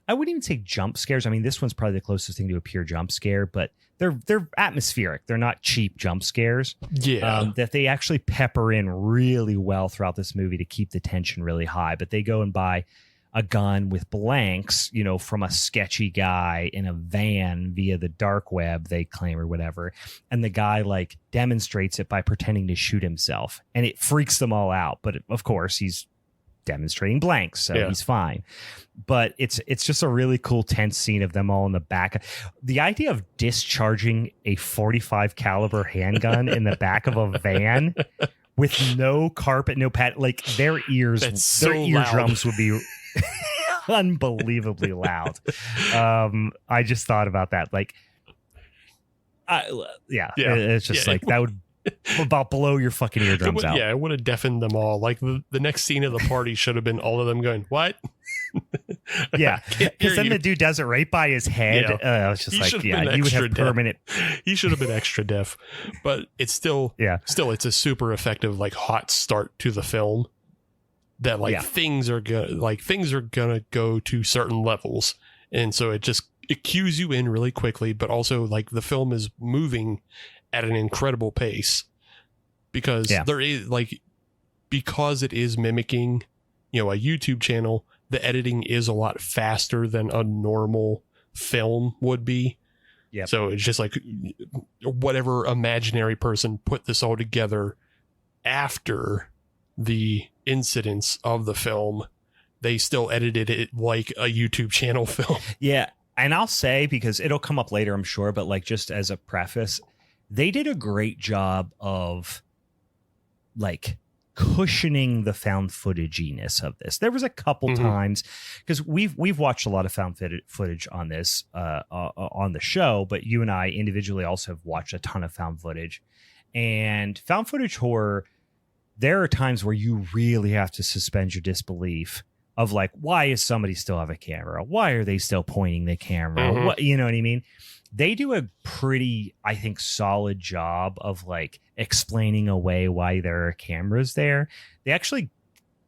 I wouldn't even say jump scares. I mean, this one's probably the closest thing to a pure jump scare, but they're atmospheric. They're not cheap jump scares. Yeah. That they actually pepper in really well throughout this movie to keep the tension really high. But they go and buy a gun with blanks, you know, from a sketchy guy in a van via the dark web, they claim, or whatever. And the guy like demonstrates it by pretending to shoot himself, and it freaks them all out. But of course, he's demonstrating blanks, so he's fine. But it's just a really cool tense scene of them all in the back. The idea of discharging a 45 caliber handgun in the back of a van with no carpet, no pad, like their ears, their eardrums would be unbelievably loud. I just thought about that. Like, it's just like that would about blow your fucking eardrums out. Yeah, it would have deafened them all. Like the next scene of the party should have been all of them going, "What?" Yeah, because then the dude does it right by his head. Yeah. It's just like, yeah, you would have permanent. He should have been extra deaf, but it's still, it's a super effective like hot start to the film. That like things are gonna go to certain levels, and so it cues you in really quickly, but also like the film is moving at an incredible pace because there is because it is mimicking, you know, a YouTube channel. The editing is a lot faster than a normal film would be. Yeah. So it's just like whatever imaginary person put this all together after the incidents of the film, they still edited it like a YouTube channel film. Yeah. And I'll say, because it'll come up later, I'm sure, but like just as a preface, they did a great job of like cushioning the found footaginess of this. There was a couple times, because we've watched a lot of found footage on this on the show, but you and I individually also have watched a ton of found footage. And found footage horror, there are times where you really have to suspend your disbelief of like, why is somebody still have a camera? Why are they still pointing the camera? What, you know what I mean? They do a pretty, I think, solid job of like explaining away why there are cameras there. They actually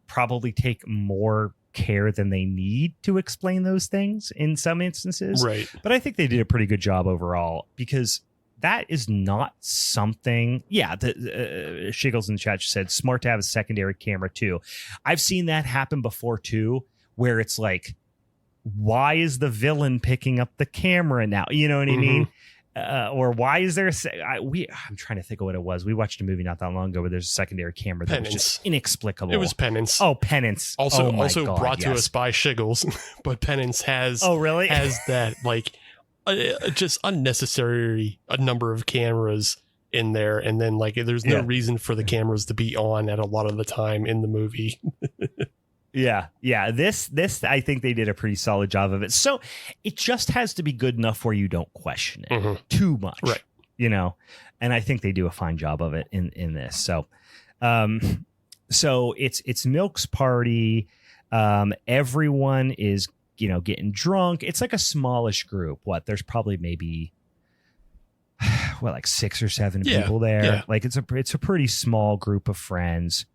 probably take more care than they need to explain those things in some instances. Right. But I think they did a pretty good job overall, because that is not something. Yeah, Shiggles in the chat said smart to have a secondary camera too. I've seen that happen before too, where it's like, why is the villain picking up the camera now? You know what I mean? Or why is there I'm trying to think of what it was. We watched a movie not that long ago where there's a secondary camera that was just inexplicable. It was Penance. Oh, Penance. Also God, brought to us by Shiggles, but Penance has really has that like just unnecessary a number of cameras in there, and then like there's no reason for the cameras to be on at a lot of the time in the movie. Yeah. This I think they did a pretty solid job of it. So it just has to be good enough where you don't question it too much, right? You know, and I think they do a fine job of it in this. So, so it's Milk's party. Everyone is, you know, getting drunk. It's like a smallish group. There's probably maybe like 6 or 7 people there. Yeah. Like it's a pretty small group of friends.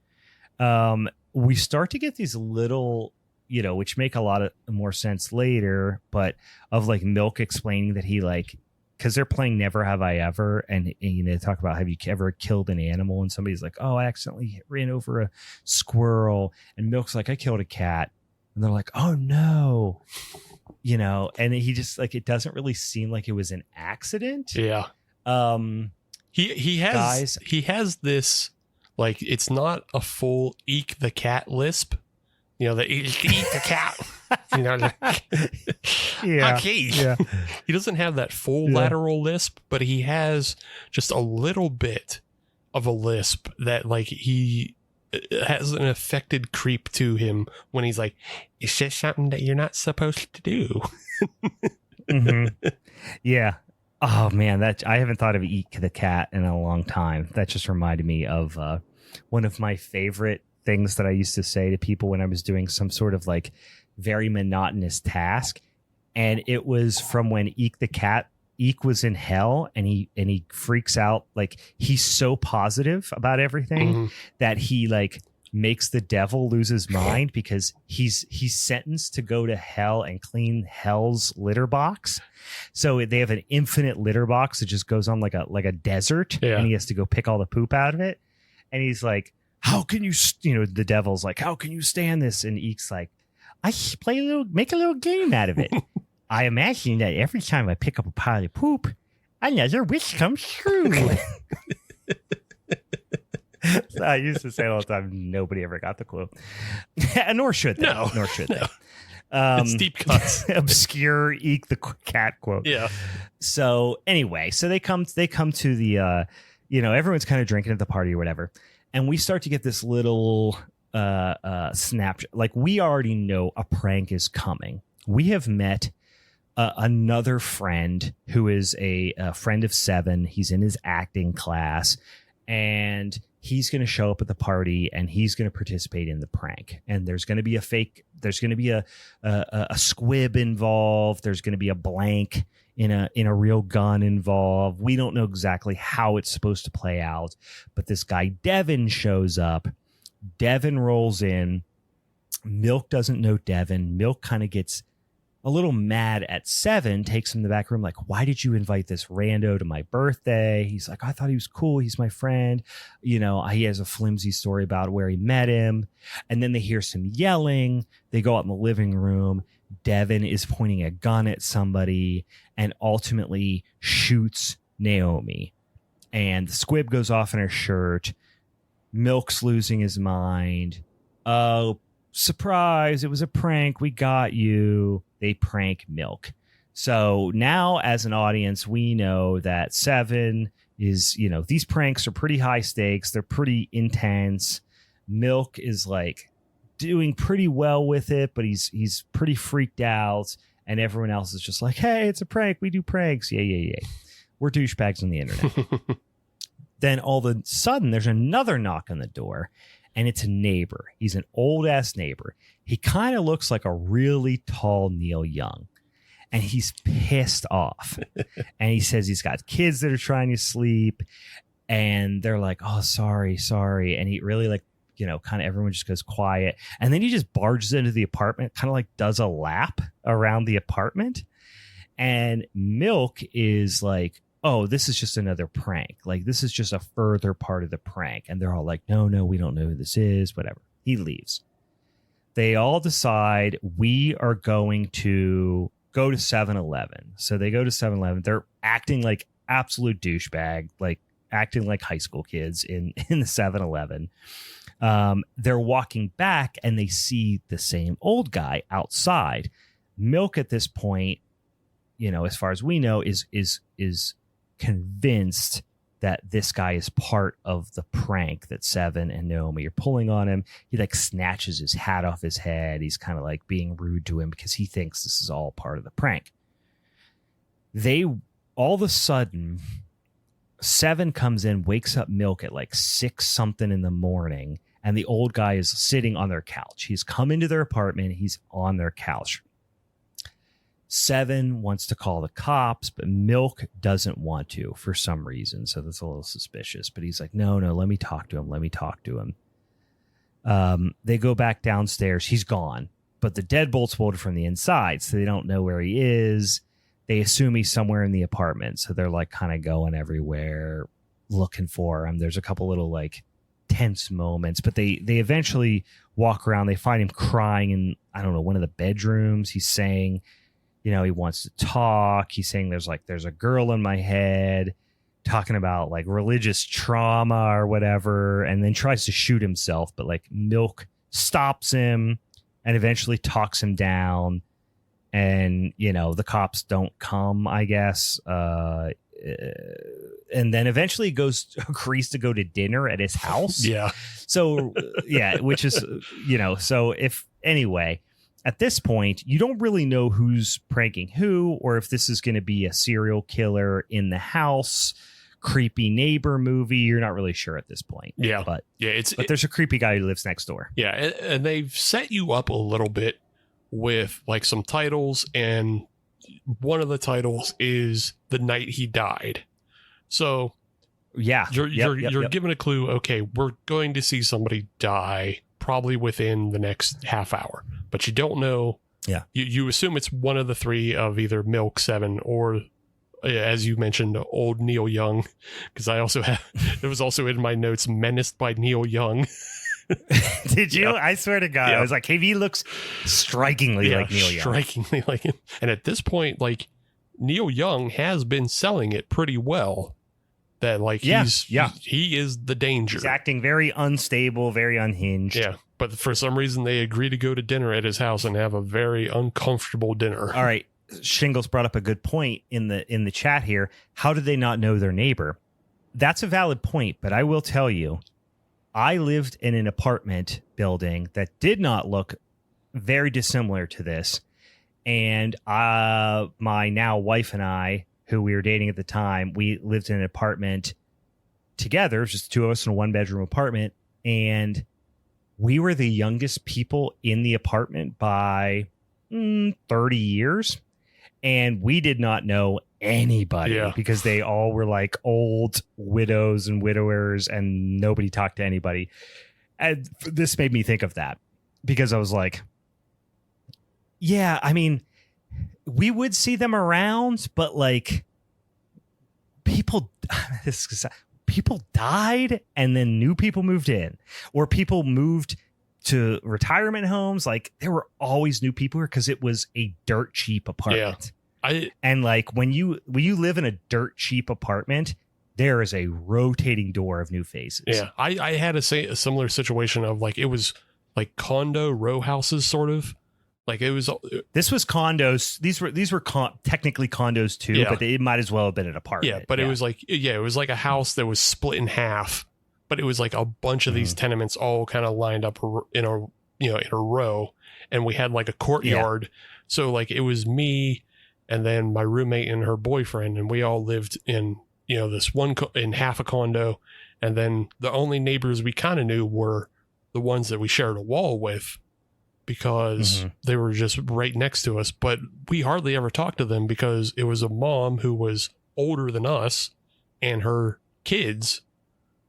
We start to get these little, you know, which make a lot of more sense later, but of like Milk explaining that he like, because they're playing Never Have I Ever, and you know, they talk about, have you ever killed an animal? And somebody's like, oh, I accidentally ran over a squirrel, and Milk's like, I killed a cat, and they're like, oh no, you know, and he just like, it doesn't really seem like it was an accident. Yeah. He has this. Like, it's not a full eek the cat lisp. You know, the eek the cat. You know, he doesn't have that full lateral lisp, but he has just a little bit of a lisp that, like, he has an affected creep to him when he's like, is this something that you're not supposed to do? Yeah. Oh man, I haven't thought of Eek the cat in a long time. That just reminded me of one of my favorite things that I used to say to people when I was doing some sort of like very monotonous task. And it was from when Eek the cat, Eek was in hell, and he freaks out. Like, he's so positive about everything that he like makes the devil lose his mind, because he's sentenced to go to hell and clean hell's litter box. So they have an infinite litter box that just goes on like a desert, and he has to go pick all the poop out of it. And he's like, how can you, the devil's like, how can you stand this? And Eek's like, I make a little game out of it. I imagine that every time I pick up a pile of poop, another wish comes true. So I used to say all the time, nobody ever got the clue. Nor should they. No. Nor should they. It's deep cuts. Obscure Eek the cat quote. Yeah. So anyway, so they come to the, everyone's kind of drinking at the party or whatever. And we start to get this little snapshot. Like, we already know a prank is coming. We have met another friend who is a friend of Seven. He's in his acting class, and he's going to show up at the party, and he's going to participate in the prank. And there's going to be there's going to be a squib involved. There's going to be a blank in a real gun involved. We don't know exactly how it's supposed to play out, but this guy Devin shows up. Devin rolls in. Milk doesn't know Devin. Milk kind of gets a little mad at Seven, takes him to the back room, like, why did you invite this rando to my birthday? He's like, I thought he was cool. He's my friend. He has a flimsy story about where he met him. And then they hear some yelling. They go out in the living room. Devin is pointing a gun at somebody and ultimately shoots Naomi. And the squib goes off in her shirt. Milk's losing his mind. Oh, surprise, it was a prank. We got you. They prank Milk. So now, as an audience, we know that Seven is, these pranks are pretty high stakes. They're pretty intense. Milk is like doing pretty well with it, but he's pretty freaked out. And everyone else is just like, hey, it's a prank. We do pranks. Yeah. We're douchebags on the internet. Then all of a sudden, there's another knock on the door. And it's a neighbor. He's an old-ass neighbor. He kind of looks like a really tall Neil Young. And he's pissed off. And he says he's got kids that are trying to sleep. And they're like, oh, sorry. And he really kind of everyone just goes quiet. And then he just barges into the apartment, kind of like does a lap around the apartment. And Milk is like, oh, this is just another prank. Like, this is just a further part of the prank. And they're all like, no, we don't know who this is, whatever. He leaves. They all decide we are going to go to 7-Eleven. So they go to 7-Eleven. They're acting like absolute douchebag, like acting like high school kids in the 7-Eleven. They're walking back and they see the same old guy outside. Milk at this point, as far as we know, is convinced that this guy is part of the prank that Seven and Naomi are pulling on him. He like snatches his hat off his head. He's kind of like being rude to him because he thinks this is all part of the prank. They all of a sudden, Seven comes in, wakes up Milk at like 6 something in the morning, and the old guy is sitting on their couch. He's come into their apartment. He's on their couch. Seven wants to call the cops, but Milk doesn't want to for some reason. So that's a little suspicious. But he's like, no, let me talk to him. They go back downstairs. He's gone. But the deadbolt's bolted from the inside, so they don't know where he is. They assume he's somewhere in the apartment. So they're like kind of going everywhere looking for him. There's a couple little like tense moments, but they eventually walk around. They find him crying in, I don't know, one of the bedrooms. He's saying, he wants to talk. He's saying there's a girl in my head, talking about like religious trauma or whatever, and then tries to shoot himself. But like Milk stops him and eventually talks him down. And, the cops don't come, I guess. And then eventually agrees to go to dinner at his house. Yeah. So, yeah, which is, so anyway, at this point, you don't really know who's pranking who, or if this is going to be a serial killer in the house, creepy neighbor movie. You're not really sure at this point. Yeah. But yeah, there's a creepy guy who lives next door. Yeah. And they've set you up a little bit with like some titles, and one of the titles is The Night He Died. So yeah, you're given a clue. Okay, we're going to see somebody die probably within the next half hour, but you don't know. Yeah, you assume it's one of the three of either Milk, Seven, or as you mentioned, old Neil Young, because I also have it was also in my notes, menaced by Neil Young. Did you? I swear to God, I was like, hey, he looks strikingly like Neil Young. Strikingly like him. And at this point, like, Neil Young has been selling it pretty well. That like he is the danger. He's acting very unstable, very unhinged. Yeah, but for some reason they agree to go to dinner at his house and have a very uncomfortable dinner. All right, Shingles brought up a good point in the chat here. How did they not know their neighbor? That's a valid point, but I will tell you, I lived in an apartment building that did not look very dissimilar to this, and my now wife and I, who we were dating at the time, we lived in an apartment together, just two of us in a one-bedroom apartment, and we were the youngest people in the apartment by 30 years, and we did not know anybody because they all were like old widows and widowers, and nobody talked to anybody. And this made me think of that because I was like, yeah, I mean, we would see them around, but like people died and then new people moved in, or people moved to retirement homes. Like there were always new people here because it was a dirt cheap apartment. And like when you live in a dirt cheap apartment, there is a rotating door of new faces. Yeah, I had a similar situation of like, it was like condo row houses sort of. Like it was. This was condos. These were technically condos too, but it might as well have been an apartment. Yeah, but it was like it was like a house that was split in half, but it was like a bunch of these tenements all kind of lined up in a row, and we had like a courtyard. Yeah. So like it was me, and then my roommate and her boyfriend, and we all lived in this one in half a condo, and then the only neighbors we kind of knew were the ones that we shared a wall with, because they were just right next to us, but we hardly ever talked to them because it was a mom who was older than us and her kids,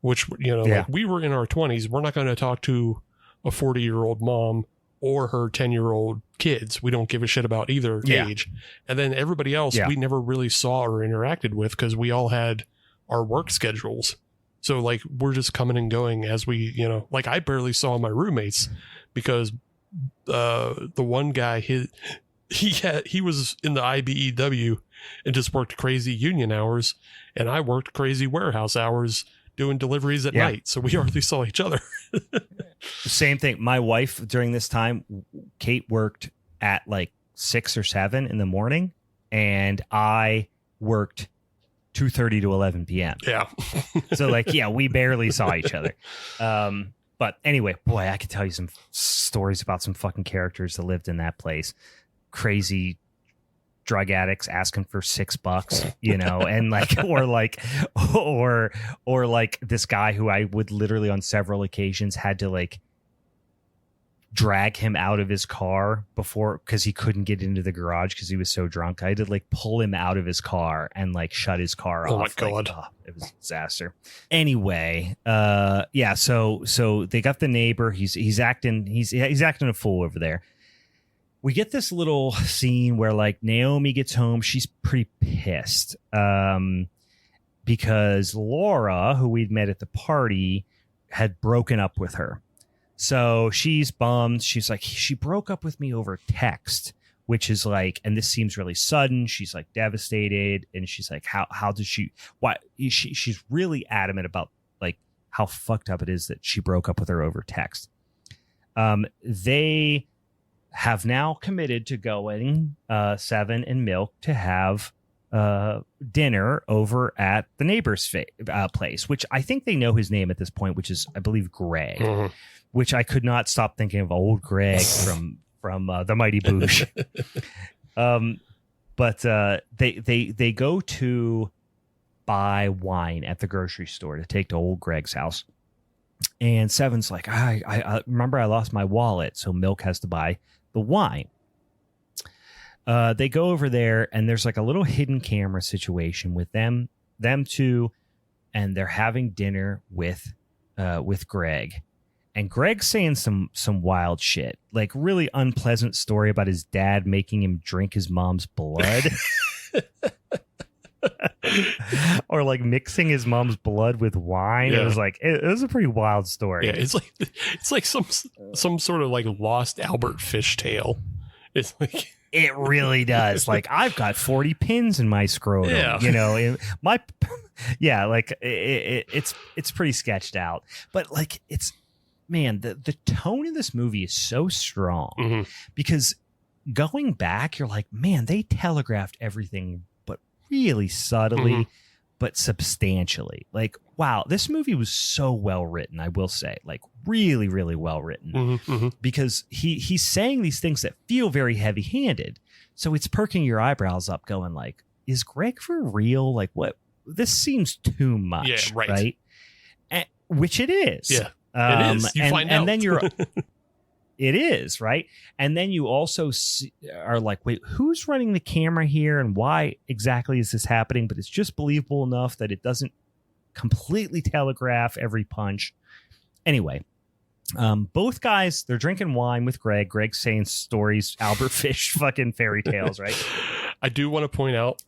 which, like we were in our 20s. We're not going to talk to a 40-year-old mom or her 10-year-old kids. We don't give a shit about either age. And then everybody else we never really saw or interacted with because we all had our work schedules. So like, we're just coming and going as we, like I barely saw my roommates because the one guy, he was in the IBEW and just worked crazy union hours, and I worked crazy warehouse hours doing deliveries at night, so we hardly saw each other. Same thing. My wife during this time, Kate worked at like 6 or 7 in the morning, and I worked 2:30 to 11 p.m. Yeah. So like, we barely saw each other. But anyway, boy, I could tell you some stories about some fucking characters that lived in that place. Crazy drug addicts asking for $6, and like, or like this guy who I would literally on several occasions had to like drag him out of his car because he couldn't get into the garage because he was so drunk. I had to like pull him out of his car and like shut his car off. Oh my God. It was a disaster. Anyway, so they got the neighbor. He's acting a fool over there. We get this little scene where like Naomi gets home. She's pretty pissed because Laura, who we'd met at the party, had broken up with her. So she's bummed. She's like, she broke up with me over text, which is like, and this seems really sudden. She's like devastated. And she's like, how did she, why? She's really adamant about like how fucked up it is that she broke up with her over text. They have now committed to going, Seven and Milk, to have dinner over at the neighbor's place, which I think they know his name at this point, which is, I believe, Greg. Mm-hmm. Which I could not stop thinking of old Greg from the Mighty Boosh. But they go to buy wine at the grocery store to take to old Greg's house. And Seven's like, I remember I lost my wallet, so Milk has to buy the wine. They go over there, and there's like a little hidden camera situation with them two, and they're having dinner with Greg. And Greg's saying some wild shit, like really unpleasant story about his dad making him drink his mom's blood. Or like mixing his mom's blood with wine. Yeah. It was like it was a pretty wild story. Yeah, it's like some sort of like lost Albert Fish tale. It's like it really does. Like I've got 40 pins in my scrotum. Yeah. You know, like it's pretty sketched out. But like the tone of this movie is so strong because going back, you're like, man, they telegraphed everything, but really subtly, but substantially. Like, wow, this movie was so well written, I will say, like really, really well written because he's saying these things that feel very heavy handed. So it's perking your eyebrows up going like, is Greg for real? Like what? This seems too much. Yeah, right. Right. Which it is. Yeah. It is. You find out. And then it is, right? And then you also are like, wait, who's running the camera here and why exactly is this happening? But it's just believable enough that it doesn't completely telegraph every punch. Anyway, both guys, they're drinking wine with Greg. Greg's saying stories, Albert Fish fucking fairy tales, right? I do want to point out,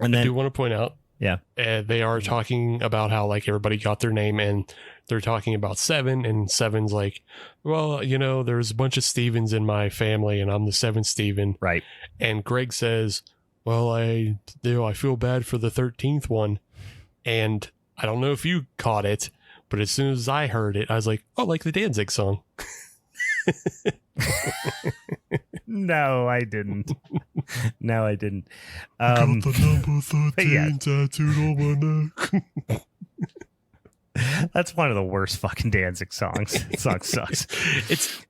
yeah, they are talking about how like everybody got their name, and they're talking about Seven, and Seven's like, well, you know, there's a bunch of Stevens in my family, and I'm the seventh Steven. Right. And Greg says, well, I feel bad for the 13th one. And I don't know if you caught it, but as soon as I heard it, I was like, oh, like the Danzig song. No, I didn't. No, I didn't. Got the number 13 tattooed on my neck. That's one of the worst fucking Danzig songs. The song sucks.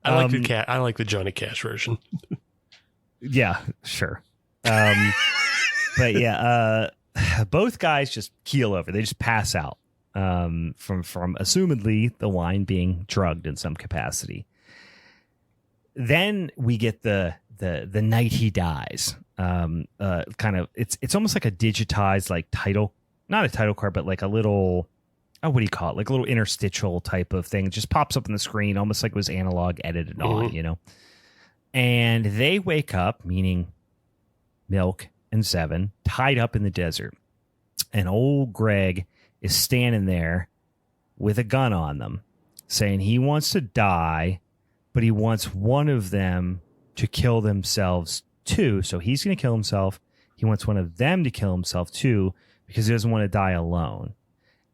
I like the Johnny Cash version. Yeah, sure. But yeah, both guys just keel over. They just pass out from assumedly the wine being drugged in some capacity. Then we get the night he dies. Kind of it's almost like a digitized like title, not a title card, but like a little. Oh, what do you call it? Like a little interstitial type of thing. It just pops up on the screen, almost like it was analog edited on, you know? And they wake up, meaning Milk and Seven, tied up in the desert. And old Greg is standing there with a gun on them, saying he wants to die, but he wants one of them to kill themselves too. So he's going to kill himself. He wants one of them to kill himself too, because he doesn't want to die alone.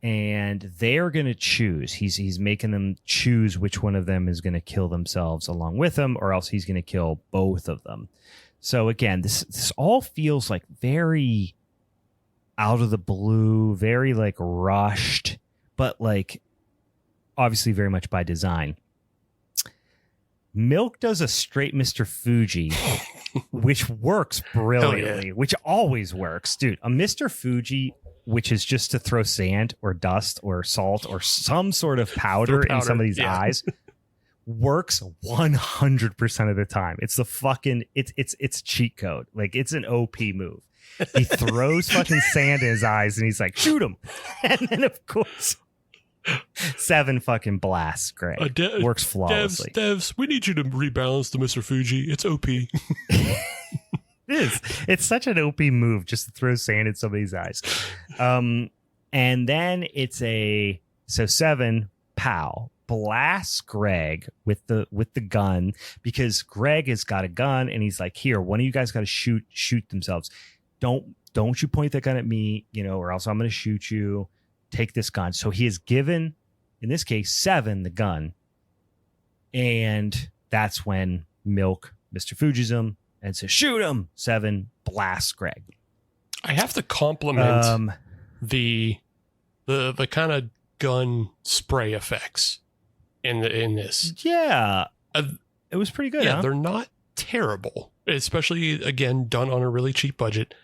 And they're going to choose. He's making them choose which one of them is going to kill themselves along with him, or else he's going to kill both of them. So again, this all feels like very out of the blue, very like rushed, but like obviously very much by design. Milk does a straight Mr. Fuji, which works brilliantly, which always works. Dude, a Mr. Fuji, which is just to throw sand or dust or salt or some sort of powder in somebody's eyes, works 100% of the time. It's the fucking it's cheat code. Like it's an OP move. He throws fucking sand in his eyes and he's like, shoot him. And then of course Seven fucking blasts Greg. Works flawlessly. Devs, we need you to rebalance the Mr. Fuji. It's OP. It is. It's such an OP move just to throw sand in somebody's eyes. And then it's so Seven, pow, blasts Greg with the gun, because Greg has got a gun and he's like, here, one of you guys got to shoot themselves. Don't you point that gun at me, you know, or else I'm going to shoot you. Take this gun. So he has given, in this case, Seven the gun. And that's when Milk, Mr. Fujism, and says, shoot him. Seven blasts Greg. I have to compliment the kind of gun spray effects in this. Yeah. It was pretty good. Yeah, huh? They're not terrible, especially again done on a really cheap budget.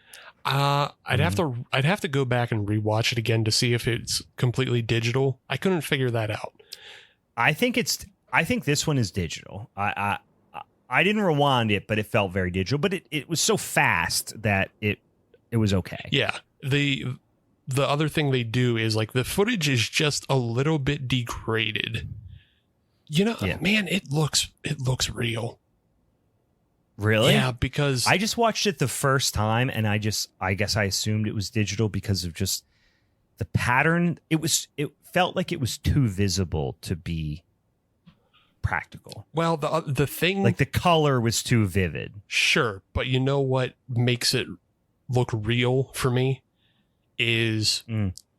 I'd have to go back and rewatch it again to see if it's completely digital. I couldn't figure that out. I think this one is digital. I I didn't rewind it, but it felt very digital. But it was so fast that it was okay. Yeah. The other thing they do is like the footage is just a little bit degraded. You know, man, it looks real. Really? Yeah, because I just watched it the first time, and I guess I assumed it was digital because of just the pattern. It felt like it was too visible to be practical. Well, the thing, like the color was too vivid. Sure, but you know what makes it look real for me is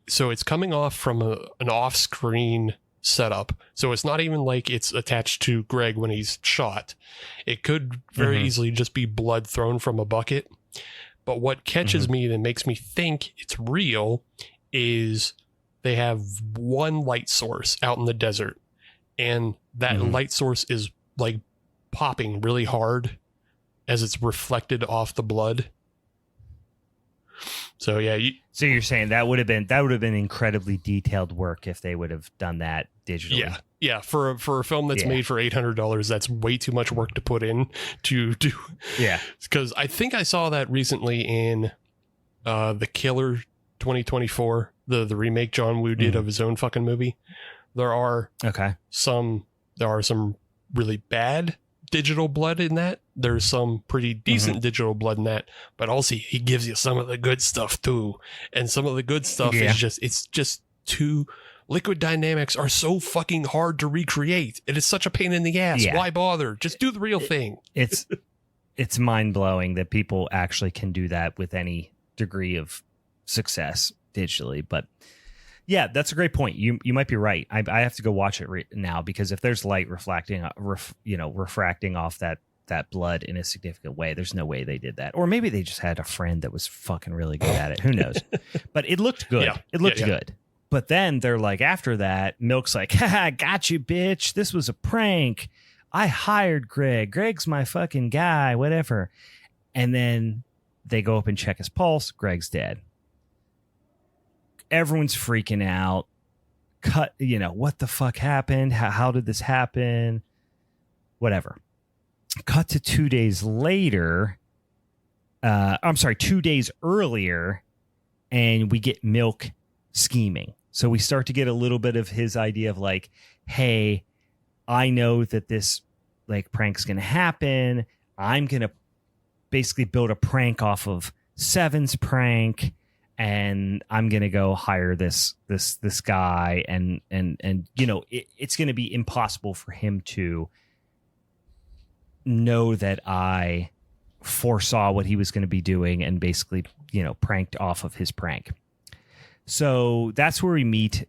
so it's coming off from an off-screen setup, so it's not even like it's attached to Greg when he's shot. It could very easily just be blood thrown from a bucket. But what catches me that makes me think it's real is they have one light source out in the desert, and that light source is like popping really hard as it's reflected off the blood. So yeah, so you're saying that would have been incredibly detailed work if they would have done that digitally. Yeah. For a film that's made for $800, that's way too much work to put in to do. Yeah, because I think I saw that recently in The Killer 2024, the remake John Woo did of his own fucking movie. There are some really bad digital blood in that. There's some pretty decent digital blood in that, but also he gives you some of the good stuff too. And some of the good stuff is just too, liquid dynamics are so fucking hard to recreate. It is such a pain in the ass. Why bother? Just do the real thing. It's mind blowing that people actually can do that with any degree of success digitally. But yeah, that's a great point. You might be right. I have to go watch it now, because if there's light refracting off that blood in a significant way, there's no way they did that. Or maybe they just had a friend that was fucking really good at it. Who knows? But it looked good. Yeah. It looked good. But then they're like, after that, Milk's like, haha, got you, bitch. This was a prank. I hired Greg. Greg's my fucking guy, whatever. And then they go up and check his pulse. Greg's dead. Everyone's freaking out. What the fuck happened? How did this happen? Whatever. Cut to 2 days later. 2 days earlier, and we get Milk scheming. So we start to get a little bit of his idea of like, hey, I know that this like prank's going to happen. I'm going to basically build a prank off of Seven's prank, and I'm going to go hire this guy, and it's going to be impossible for him to know that I foresaw what he was going to be doing and basically, pranked off of his prank. So that's where we meet.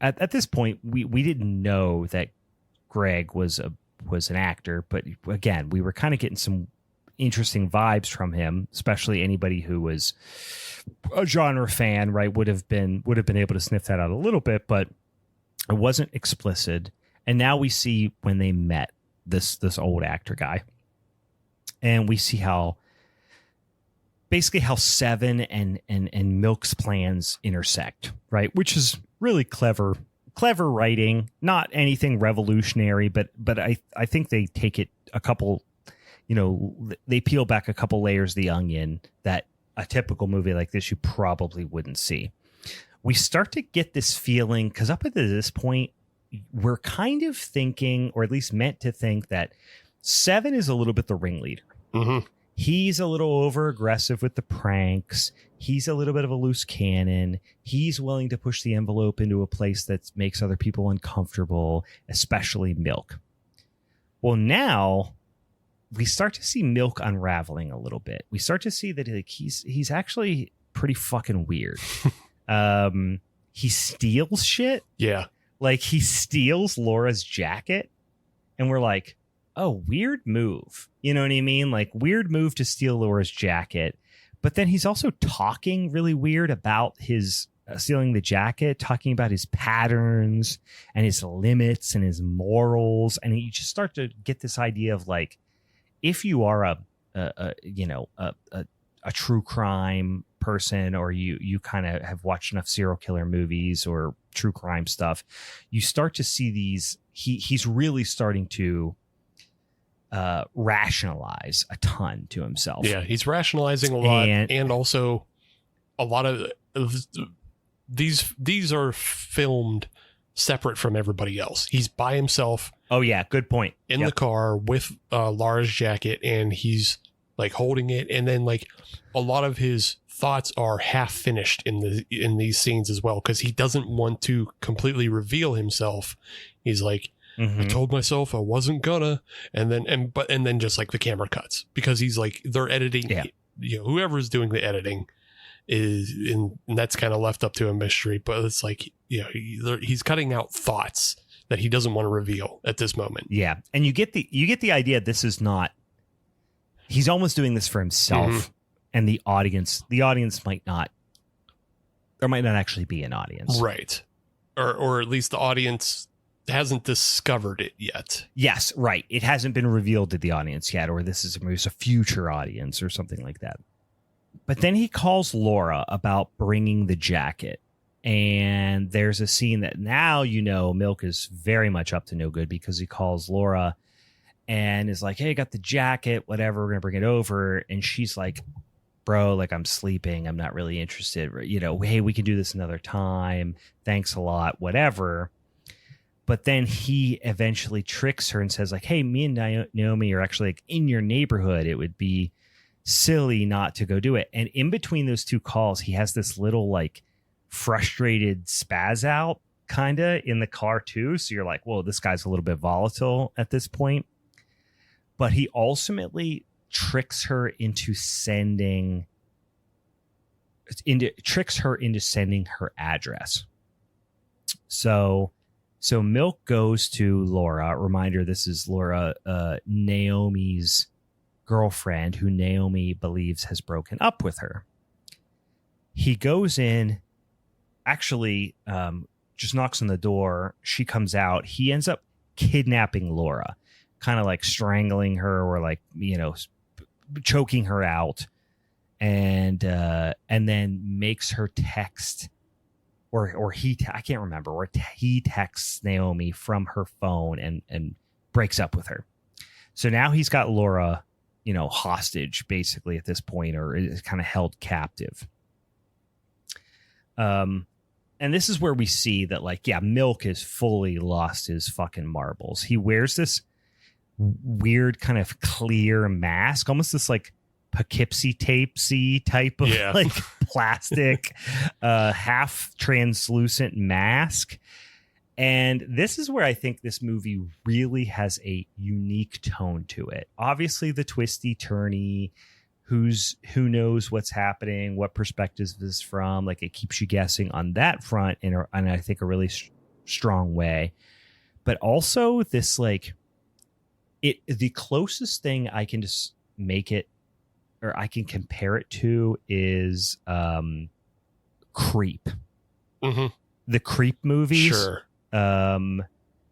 At this point, we didn't know that Greg was an actor, but again, we were kind of getting some interesting vibes from him, especially anybody who was a genre fan, right, would have been able to sniff that out a little bit, but it wasn't explicit. And now we see when they met this old actor guy, and we see how Seven and Milk's plans intersect, right? Which is really clever writing, not anything revolutionary, but I think they take it a couple, they peel back a couple layers of the onion that a typical movie like this you probably wouldn't see. We start to get this feeling, because up until this point, we're kind of thinking, or at least meant to think, that Seven is a little bit the ringleader. Mm-hmm. He's a little over aggressive with the pranks. He's a little bit of a loose cannon. He's willing to push the envelope into a place that makes other people uncomfortable, especially Milk. Well, now we start to see Milk unraveling a little bit. We start to see that he's actually pretty fucking weird. He steals shit. Yeah. Like, he steals Laura's jacket, and we're like, oh, weird move. You know what I mean? Like, weird move to steal Laura's jacket. But then he's also talking really weird about his stealing the jacket, talking about his patterns and his limits and his morals. And you just start to get this idea of like, if you are a true crime person, or you kind of have watched enough serial killer movies or true crime stuff, you start to see these. He's really starting to rationalize a ton to himself. Yeah, he's rationalizing a lot, and also a lot of these are filmed separate from everybody else. He's by himself. Oh yeah, good point. In the car with Lara's jacket, and he's like holding it, and then like a lot of his thoughts are half finished in these scenes as well, because he doesn't want to completely reveal himself. He's like, I told myself I wasn't gonna, and then just like the camera cuts, because he's like, they're editing. Yeah. You know, whoever's doing the editing and that's kind of left up to a mystery, but it's like, you know, he's cutting out thoughts that he doesn't want to reveal at this moment. Yeah, and you get the idea this is not. He's almost doing this for himself, and the audience might not. There might not actually be an audience, right? Or at least the audience hasn't discovered it yet. Yes, right. It hasn't been revealed to the audience yet, or this is a future audience or something like that. But then he calls Laura about bringing the jacket. And there's a scene that now, you know, Milk is very much up to no good, because he calls Laura and is like, hey, I got the jacket, whatever, we're going to bring it over. And she's like, bro, like, I'm sleeping. I'm not really interested. You know, hey, we can do this another time. Thanks a lot, whatever. But then he eventually tricks her and says like, hey, me and Naomi are actually like in your neighborhood. It would be silly not to go do it. And in between those two calls, he has this little like frustrated spaz out kind of in the car too. So you're like, whoa, this guy's a little bit volatile at this point. But he ultimately tricks her into sending her address. So Milk goes to Laura. Reminder, this is Laura, Naomi's girlfriend, who Naomi believes has broken up with her. He goes in, actually just knocks on the door. She comes out. He ends up kidnapping Laura, kind of like strangling her, or like, you know, choking her out, and then makes her text, or I can't remember, or he texts Naomi from her phone and breaks up with her. So now he's got Laura, you know, hostage basically at this point, or is kind of held captive. And this is where we see that, like, yeah, Milk has fully lost his fucking marbles. He wears this weird kind of clear mask, almost this like Poughkeepsie tape-y type of like plastic, half translucent mask. And this is where I think this movie really has a unique tone to it. Obviously, the twisty turny, who knows what's happening, what perspective is this from? Like, it keeps you guessing on that front in I think a really strong way. But also this, like, the closest thing I can just make it, or I can compare it to, is Creep. Mm-hmm. The Creep movies. Sure.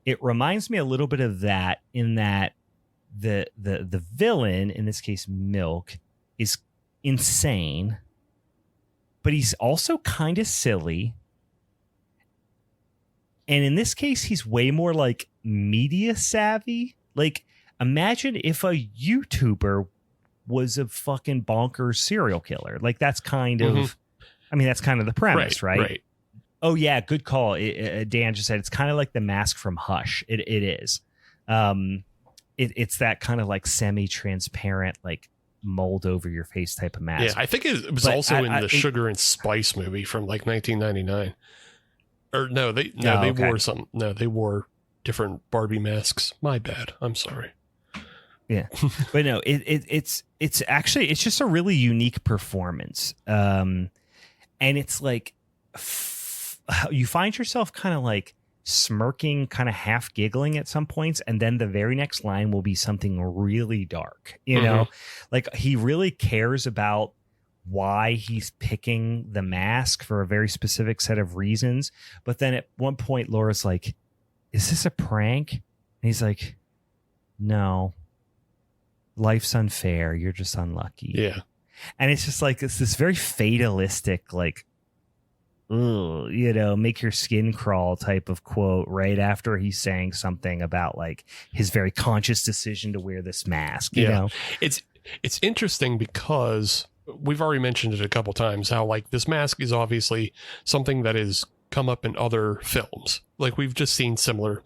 It reminds me a little bit of that, in that the villain, in this case Milk, is insane, but he's also kind of silly. And in this case, he's way more like media savvy. Like, imagine if a YouTuber was a fucking bonkers serial killer. Like, that's kind of, I mean, that's kind of the premise, right? Oh yeah, good call. Dan just said it's kind of like the mask from Hush. It is. It's that kind of like semi-transparent, like mold over your face type of mask. Yeah, I think it was also in the Sugar and Spice movie from like 1999. Or no, they wore different Barbie masks. My bad. I'm sorry. Yeah, but no, it's actually, it's just a really unique performance. And it's like, you find yourself kind of like smirking, kind of half giggling at some points, and then the very next line will be something really dark, you know, like he really cares about why he's picking the mask for a very specific set of reasons. But then at one point, Laura's like, is this a prank? And he's like, no, life's unfair. You're just unlucky. Yeah. And it's just like, it's this very fatalistic, like, "Ugh," make your skin crawl type of quote right after he's saying something about like his very conscious decision to wear this mask. You know, it's interesting because we've already mentioned it a couple times how like this mask is obviously something that has come up in other films. Like we've just seen similar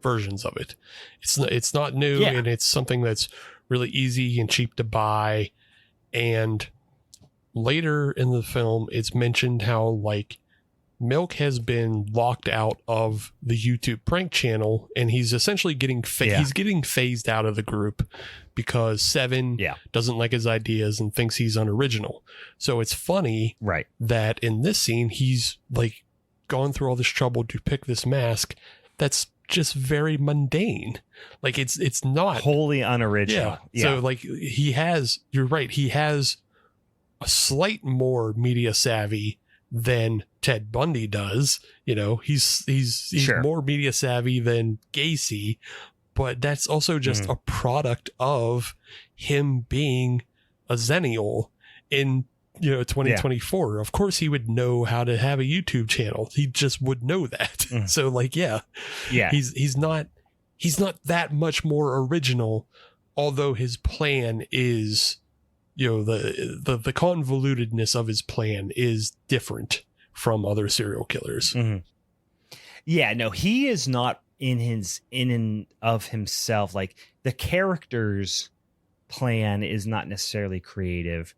versions of it. It's not new, and it's something that's really easy and cheap to buy. And later in the film, it's mentioned how like Milk has been locked out of the YouTube prank channel, and he's essentially getting he's getting phased out of the group because Seven doesn't like his ideas and thinks he's unoriginal. So it's funny that in this scene he's like gone through all this trouble to pick this mask that's just very mundane. Like it's not wholly unoriginal. So like you're right, he has a slight more media savvy than Ted Bundy does. He's more media savvy than Gacy, but that's also just a product of him being a Zennial in 2024. Of course he would know how to have a YouTube channel. He just would know that. So like he's not that much more original, although his plan is the convolutedness of his plan is different from other serial killers. Yeah, no, he is not in and of himself. Like the character's plan is not necessarily creative,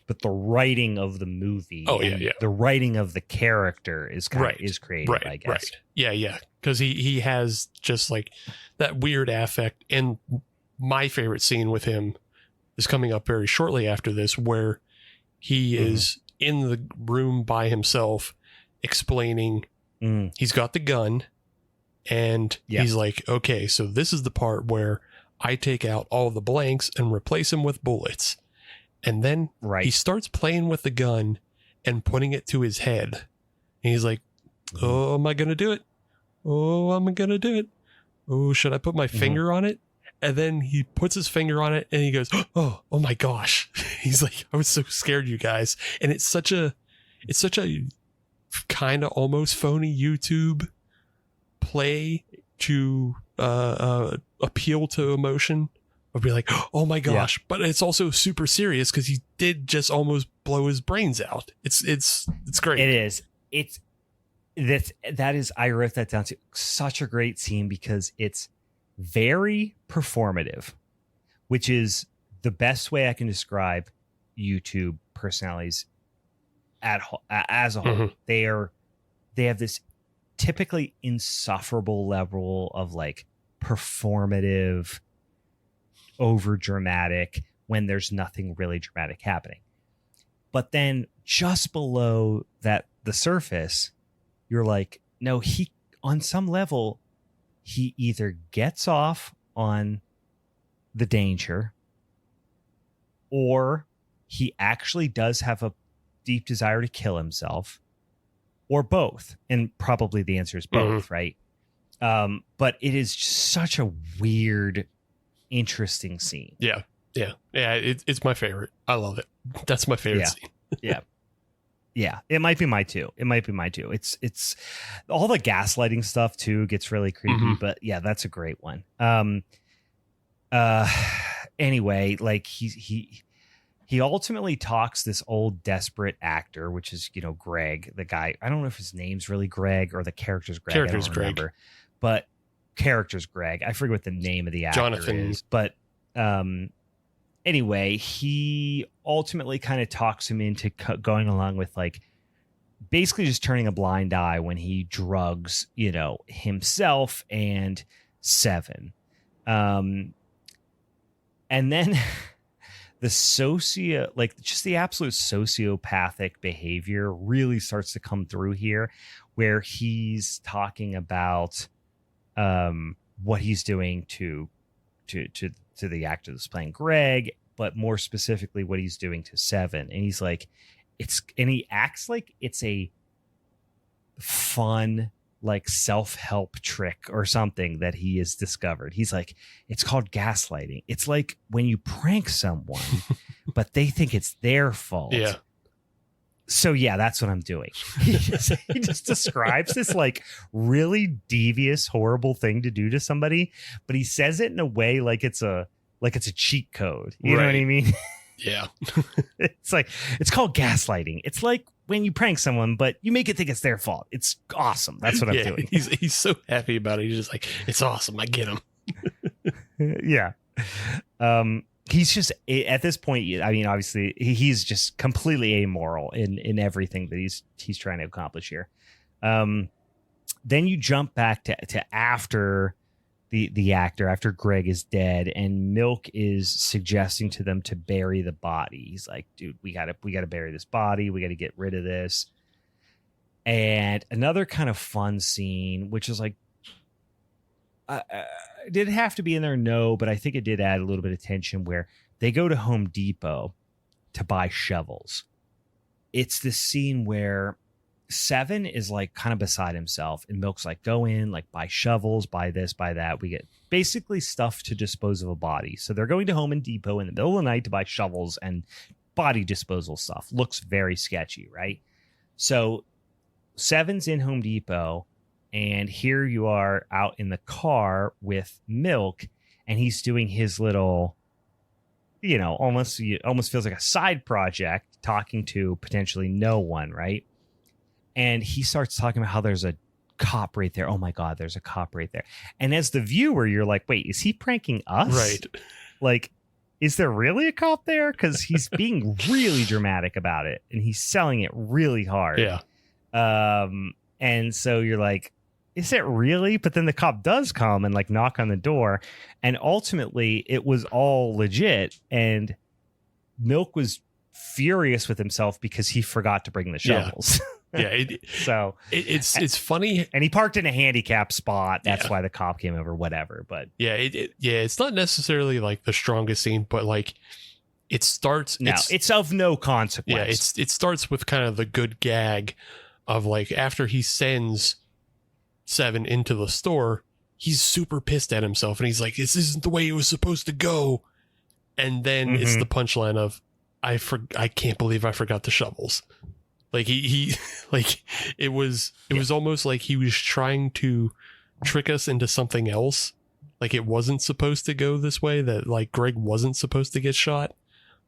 but the writing of the movie, the writing of the character is creative, I guess. Right. Yeah. Because he has just like that weird affect. And my favorite scene with him is coming up very shortly after this, where he is in the room by himself explaining he's got the gun, and he's like, okay, so this is the part where I take out all the blanks and replace them with bullets. And then he starts playing with the gun and putting it to his head. And he's like, oh, am I going to do it? Oh, I'm going to do it. Oh, should I put my finger on it? And then he puts his finger on it and he goes, oh my gosh. He's like, I was so scared, you guys. And it's such a kind of almost phony YouTube play to appeal to emotion. I'd be like, oh my gosh. But it's also super serious because he did just almost blow his brains out. It's great. It is. That is, I wrote that down to such a great scene because it's very performative, which is the best way I can describe YouTube personalities as a whole. They have this typically insufferable level of like performative, over dramatic when there's nothing really dramatic happening. But then just below that, the surface, you're like, no, he on some level, he either gets off on the danger or he actually does have a deep desire to kill himself, or both. And probably the answer is both, right? But it is such a weird, interesting scene. Yeah. It's my favorite. I love it. That's my favorite scene. Yeah, it might be my two. It's all the gaslighting stuff too gets really creepy, but yeah, that's a great one. Anyway, like he ultimately talks this old desperate actor, which is, Greg, the guy. I don't know if his name's really Greg or the character's Greg. I don't remember, but character's Greg. I forget what the name of the actor Jonathan is, but anyway, he ultimately kind of talks him into going along with like basically just turning a blind eye when he drugs, himself and Seven. And then just the absolute sociopathic behavior really starts to come through here, where he's talking about what he's doing to the actor that's playing Greg, but more specifically what he's doing to Seven. And he's like, he acts like it's a fun, like self-help trick or something that he has discovered. He's like, it's called gaslighting. It's like when you prank someone, but they think it's their fault. Yeah. So yeah, that's what I'm doing. He just describes this like really devious, horrible thing to do to somebody, but he says it in a way like it's a cheat code. You know what I mean? Yeah. It's like, it's called gaslighting. It's like when you prank someone, but you make it think it's their fault. It's awesome. That's what I'm doing. He's so happy about it. He's just like, it's awesome. I get him. Yeah. He's just, at this point, I mean, obviously he's just completely amoral in everything that he's trying to accomplish here. Then you jump back to after the actor, after Greg is dead, and Milk is suggesting to them to bury the body. He's like, dude, we gotta bury this body. We gotta get rid of this. And another kind of fun scene, which is like, did it have to be in there? No, but I think it did add a little bit of tension where they go to Home Depot to buy shovels. It's this scene where Seven is like kind of beside himself, and Milk's like, go in, like buy shovels, buy this, buy that. We get basically stuff to dispose of a body. So they're going to Home Depot in the middle of the night to buy shovels and body disposal stuff. Looks very sketchy, right? So Seven's in Home Depot, and here you are out in the car with Milk, and he's doing his little, almost feels like a side project, talking to potentially no one, right? And he starts talking about how there's a cop right there. Oh my God, there's a cop right there. And as the viewer, you're like, wait, is he pranking us? Right. Like, is there really a cop there? Because he's being really dramatic about it, and he's selling it really hard. Yeah. And so you're like, is it really? But then the cop does come and like knock on the door, and ultimately it was all legit. And Milk was furious with himself because he forgot to bring the shovels. Yeah. It's funny, and he parked in a handicap spot. That's why the cop came over. Whatever, but it's not necessarily like the strongest scene, but like it starts. It's of no consequence. Yeah, it starts with kind of the good gag of like after he sends Seven into the store, he's super pissed at himself, and he's like, "This isn't the way it was supposed to go." And then it's the punchline of, I can't believe I forgot the shovels. Like he like it was almost like he was trying to trick us into something else. Like it wasn't supposed to go this way, that like Greg wasn't supposed to get shot.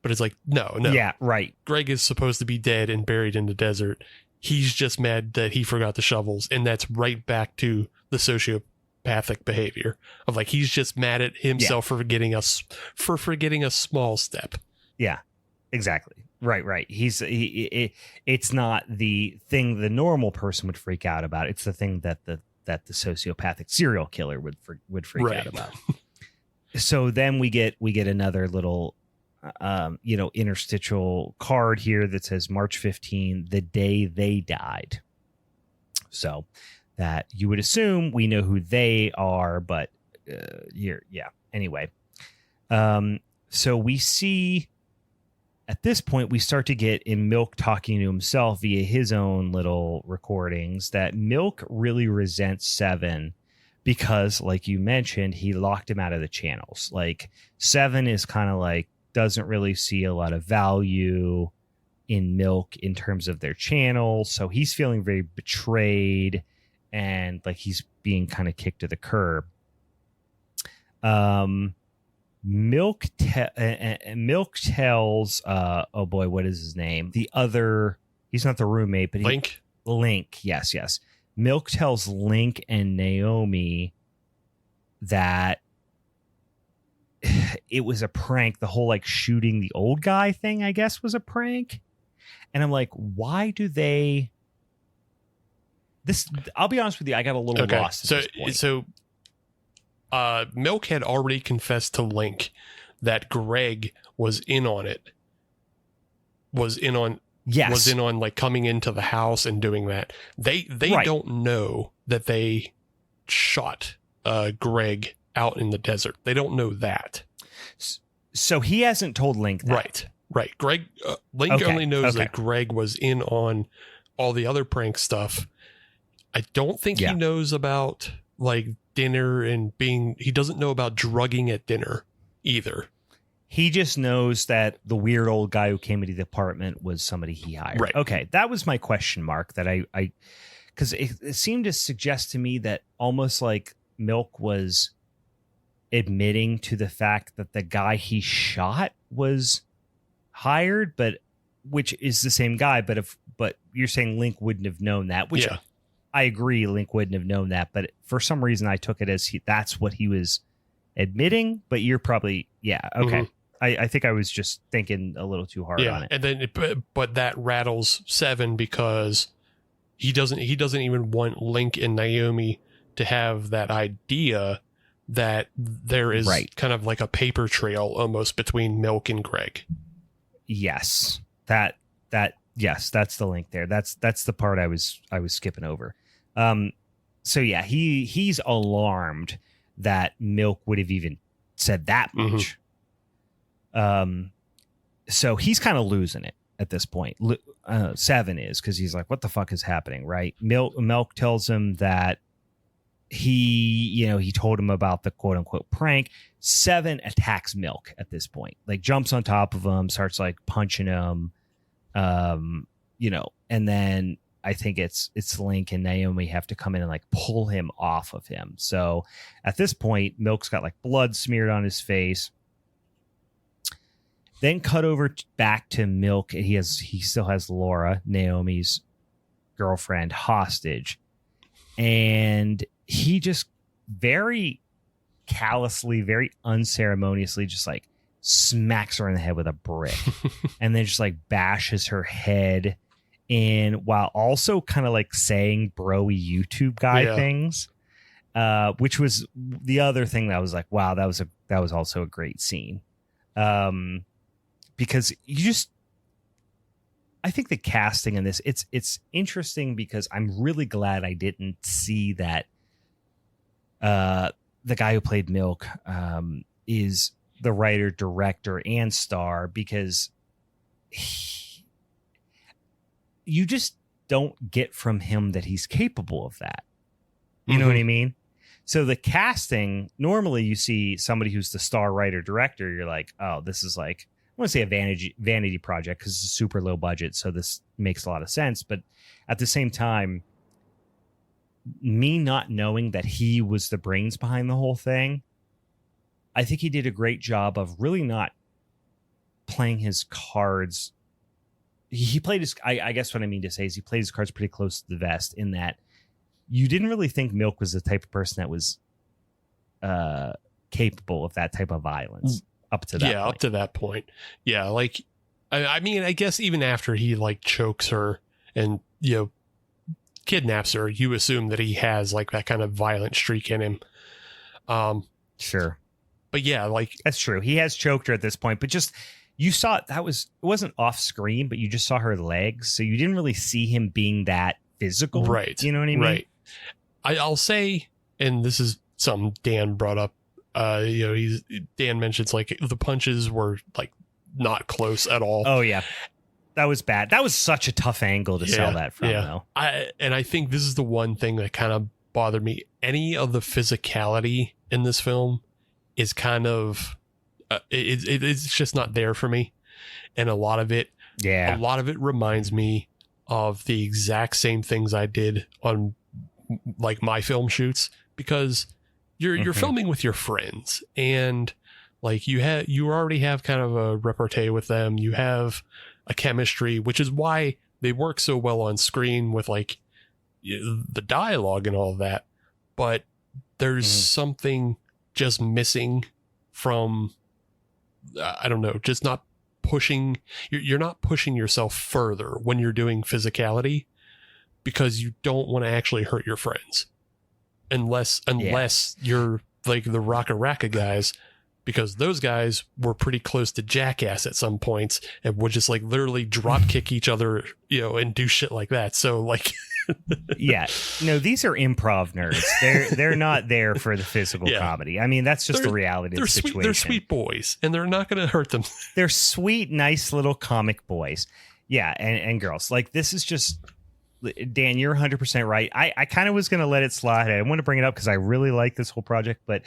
But it's like, no. Yeah, right. Greg is supposed to be dead and buried in the desert. He's just mad that he forgot the shovels. And that's right back to the sociopathic behavior of like, he's just mad at himself for forgetting a small step. Yeah, exactly. Right. It's not the thing the normal person would freak out about. It's the thing that the sociopathic serial killer would freak out about. So then we get another little, interstitial card here that says March 15, the day they died. So that you would assume we know who they are, but anyway. So we see. At this point, we start to get in Milk talking to himself via his own little recordings that Milk really resents Seven because, like you mentioned, he locked him out of the channels. Like Seven is kind of like, doesn't really see a lot of value in Milk in terms of their channel. So he's feeling very betrayed and like he's being kind of kicked to the curb. Milk tells oh boy, what is his name? The other, he's not the roommate, but Link. Yes. Milk tells Link and Naomi that it was a prank. The whole like shooting the old guy thing, I guess, was a prank. And I'm like, why do they this? I'll be honest with you, I got a little lost at this point. So Milk had already confessed to Link that Greg was in on it. Was in on like coming into the house and doing that. They don't know that they shot Greg out in the desert. They don't know that. So he hasn't told Link that. Right. Link only knows that Greg was in on all the other prank stuff. I don't think he knows about like dinner and he doesn't know about drugging at dinner either. He just knows that the weird old guy who came into the apartment was somebody he hired. Right. Okay, that was my question mark that I because it seemed to suggest to me that almost like Milk was admitting to the fact that the guy he shot was hired, but which is the same guy. But you're saying Link wouldn't have known that, which I agree, Link wouldn't have known that. But for some reason, I took it as that's what he was admitting. But you're probably okay. Mm-hmm. I think I was just thinking a little too hard on it. And then, but that rattles Seven because he doesn't even want Link and Naomi to have that idea that there is kind of like a paper trail almost between Milk and Greg. Yes, yes, that's the link there. That's the part I was skipping over. So yeah, he's alarmed that Milk would have even said that much. So he's kind of losing it at this point. Seven is, because he's like, what the fuck is happening, right? Milk tells him that he told him about the quote unquote prank. Seven attacks Milk at this point, like jumps on top of him, starts like punching him, and then I think it's Link and Naomi have to come in and like pull him off of him. So at this point, Milk's got like blood smeared on his face. Then cut over back to Milk. He still has Laura, Naomi's girlfriend, hostage, and he just very callously, very unceremoniously, just like smacks her in the head with a brick, and then just like bashes her head in, while also kind of like saying broy YouTube guy things, which was the other thing that was like, wow, that was also a great scene. Because I think the casting in this, it's interesting because I'm really glad I didn't see that the guy who played Milk is the writer, director, and star, because you just don't get from him that he's capable of that. You know what I mean? So the casting, normally you see somebody who's the star, writer, director, you're like, oh, this is like, I want to say a vanity project because it's a super low budget, so this makes a lot of sense. But at the same time, me not knowing that he was the brains behind the whole thing, I think he did a great job of really not playing his cards. He played his, I guess what I mean to say is he played his cards pretty close to the vest, in that you didn't really think Milk was the type of person that was capable of that type of violence. Up to that point. Yeah, like I mean, I guess even after he like chokes her and kidnaps her, you assume that he has like that kind of violent streak in him. Sure. But yeah, like that's true. He has choked her at this point, but just you saw it wasn't off screen, but you just saw her legs, so you didn't really see him being that physical. Right. You know what I mean? Right. I'll say, and this is something Dan brought up. Dan mentions like the punches were like not close at all. Oh yeah, that was bad. That was such a tough angle to sell that from. Though. I think this is the one thing that kind of bothered me. Any of the physicality in this film is kind of it's just not there for me, and a lot of it reminds me of the exact same things I did on like my film shoots, because you're filming with your friends, and like you already have kind of a repartee with them. You have a chemistry, which is why they work so well on screen with like the dialogue and all of that. But there's something just missing from, I don't know, just not pushing. You're not pushing yourself further when you're doing physicality, because you don't want to actually hurt your friends. Unless you're like the Raka Raka guys, because those guys were pretty close to Jackass at some points and would just like literally drop kick each other, and do shit like that. So like, no, these are improv nerds. They're not there for the physical comedy. I mean, that's just the reality of the situation. They're sweet boys, and they're not going to hurt them. They're sweet, nice little comic boys. Yeah, and girls. Like, this is just. Dan, you're 100% right. I kind of was going to let it slide. I want to bring it up because I really like this whole project, but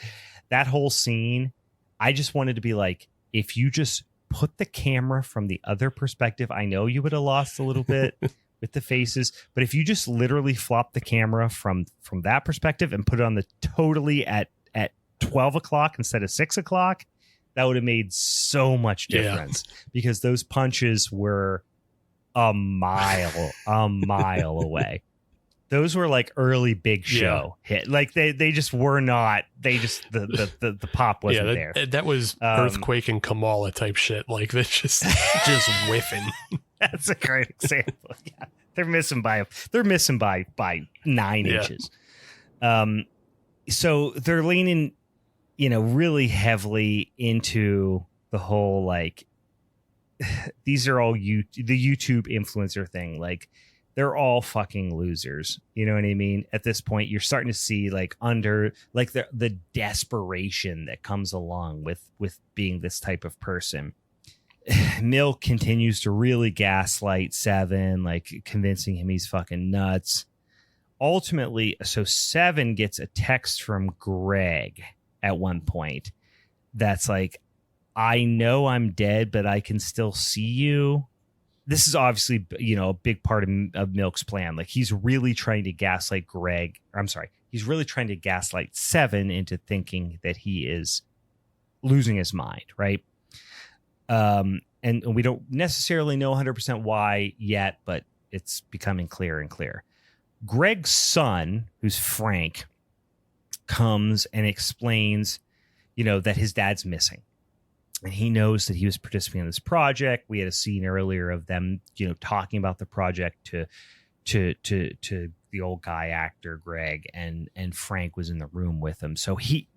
that whole scene, I just wanted to be like, if you just put the camera from the other perspective, I know you would have lost a little bit with the faces, but if you just literally flop the camera from that perspective and put it on the totally at 12 o'clock instead of 6 o'clock, that would have made so much difference because those punches were a mile away. Those were like early Big Show hit. Like they just were not. They just the pop wasn't there. That was Earthquake and Kamala type shit. Like they're just whiffing. That's a great example. Yeah, they're missing by 9 inches. So they're leaning, really heavily into the whole like these are all the YouTube influencer thing. Like they're all fucking losers. You know what I mean? At this point, you're starting to see like under like the desperation that comes along with being this type of person. Milk continues to really gaslight Seven, like convincing him he's fucking nuts. Ultimately, so Seven gets a text from Greg at one point that's like, I know I'm dead, but I can still see you. This is obviously, a big part of Milk's plan. Like he's really trying to gaslight he's really trying to gaslight Seven into thinking that he is losing his mind, right? And we don't necessarily know 100% why yet, but it's becoming clearer and clearer. Greg's son, who's Frank, comes and explains, that his dad's missing. And he knows that he was participating in this project. We had a scene earlier of them, talking about the project to the old guy actor, Greg, and Frank was in the room with him. So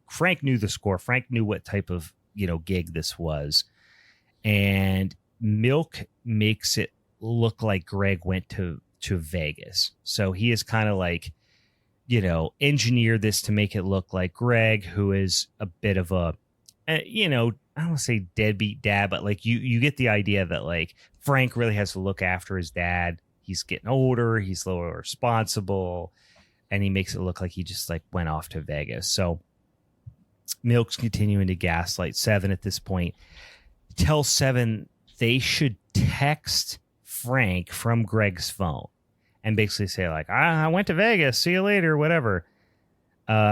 Frank knew the score. Frank knew what type of, gig this was. And Milk makes it look like Greg went to Vegas. So he is kind of like, engineer this to make it look like Greg, who is a bit of a, I don't want to say deadbeat dad, but like you get the idea that like Frank really has to look after his dad. He's getting older. He's a little responsible, and he makes it look like he just like went off to Vegas. So Milk's continuing to gaslight Seven at this point. Tell Seven they should text Frank from Greg's phone and basically say like, I went to Vegas, see you later, whatever.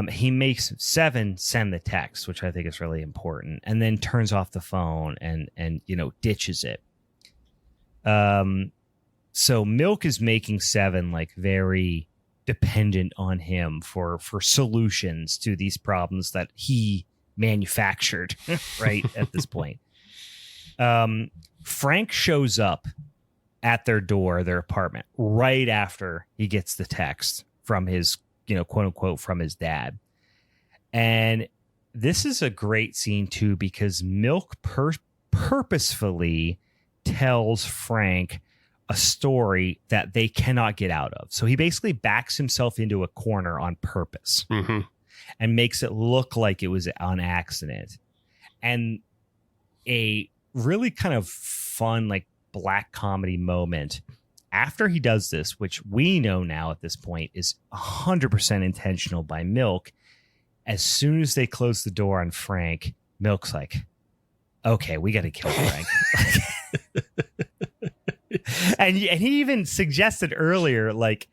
He makes Seven send the text, which I think is really important, and then turns off the phone and ditches it. So Milk is making Seven like very dependent on him for solutions to these problems that he manufactured right at this point. Frank shows up at their door, their apartment, right after he gets the text from his, quote unquote, from his dad. And this is a great scene too, because Milk purposefully tells Frank a story that they cannot get out of. So he basically backs himself into a corner on purpose and makes it look like it was on accident. And a really kind of fun, like black comedy moment after he does this, which we know now at this point is 100% intentional by Milk. As soon as they close the door on Frank, Milk's like, okay, we got to kill Frank. and he even suggested earlier, like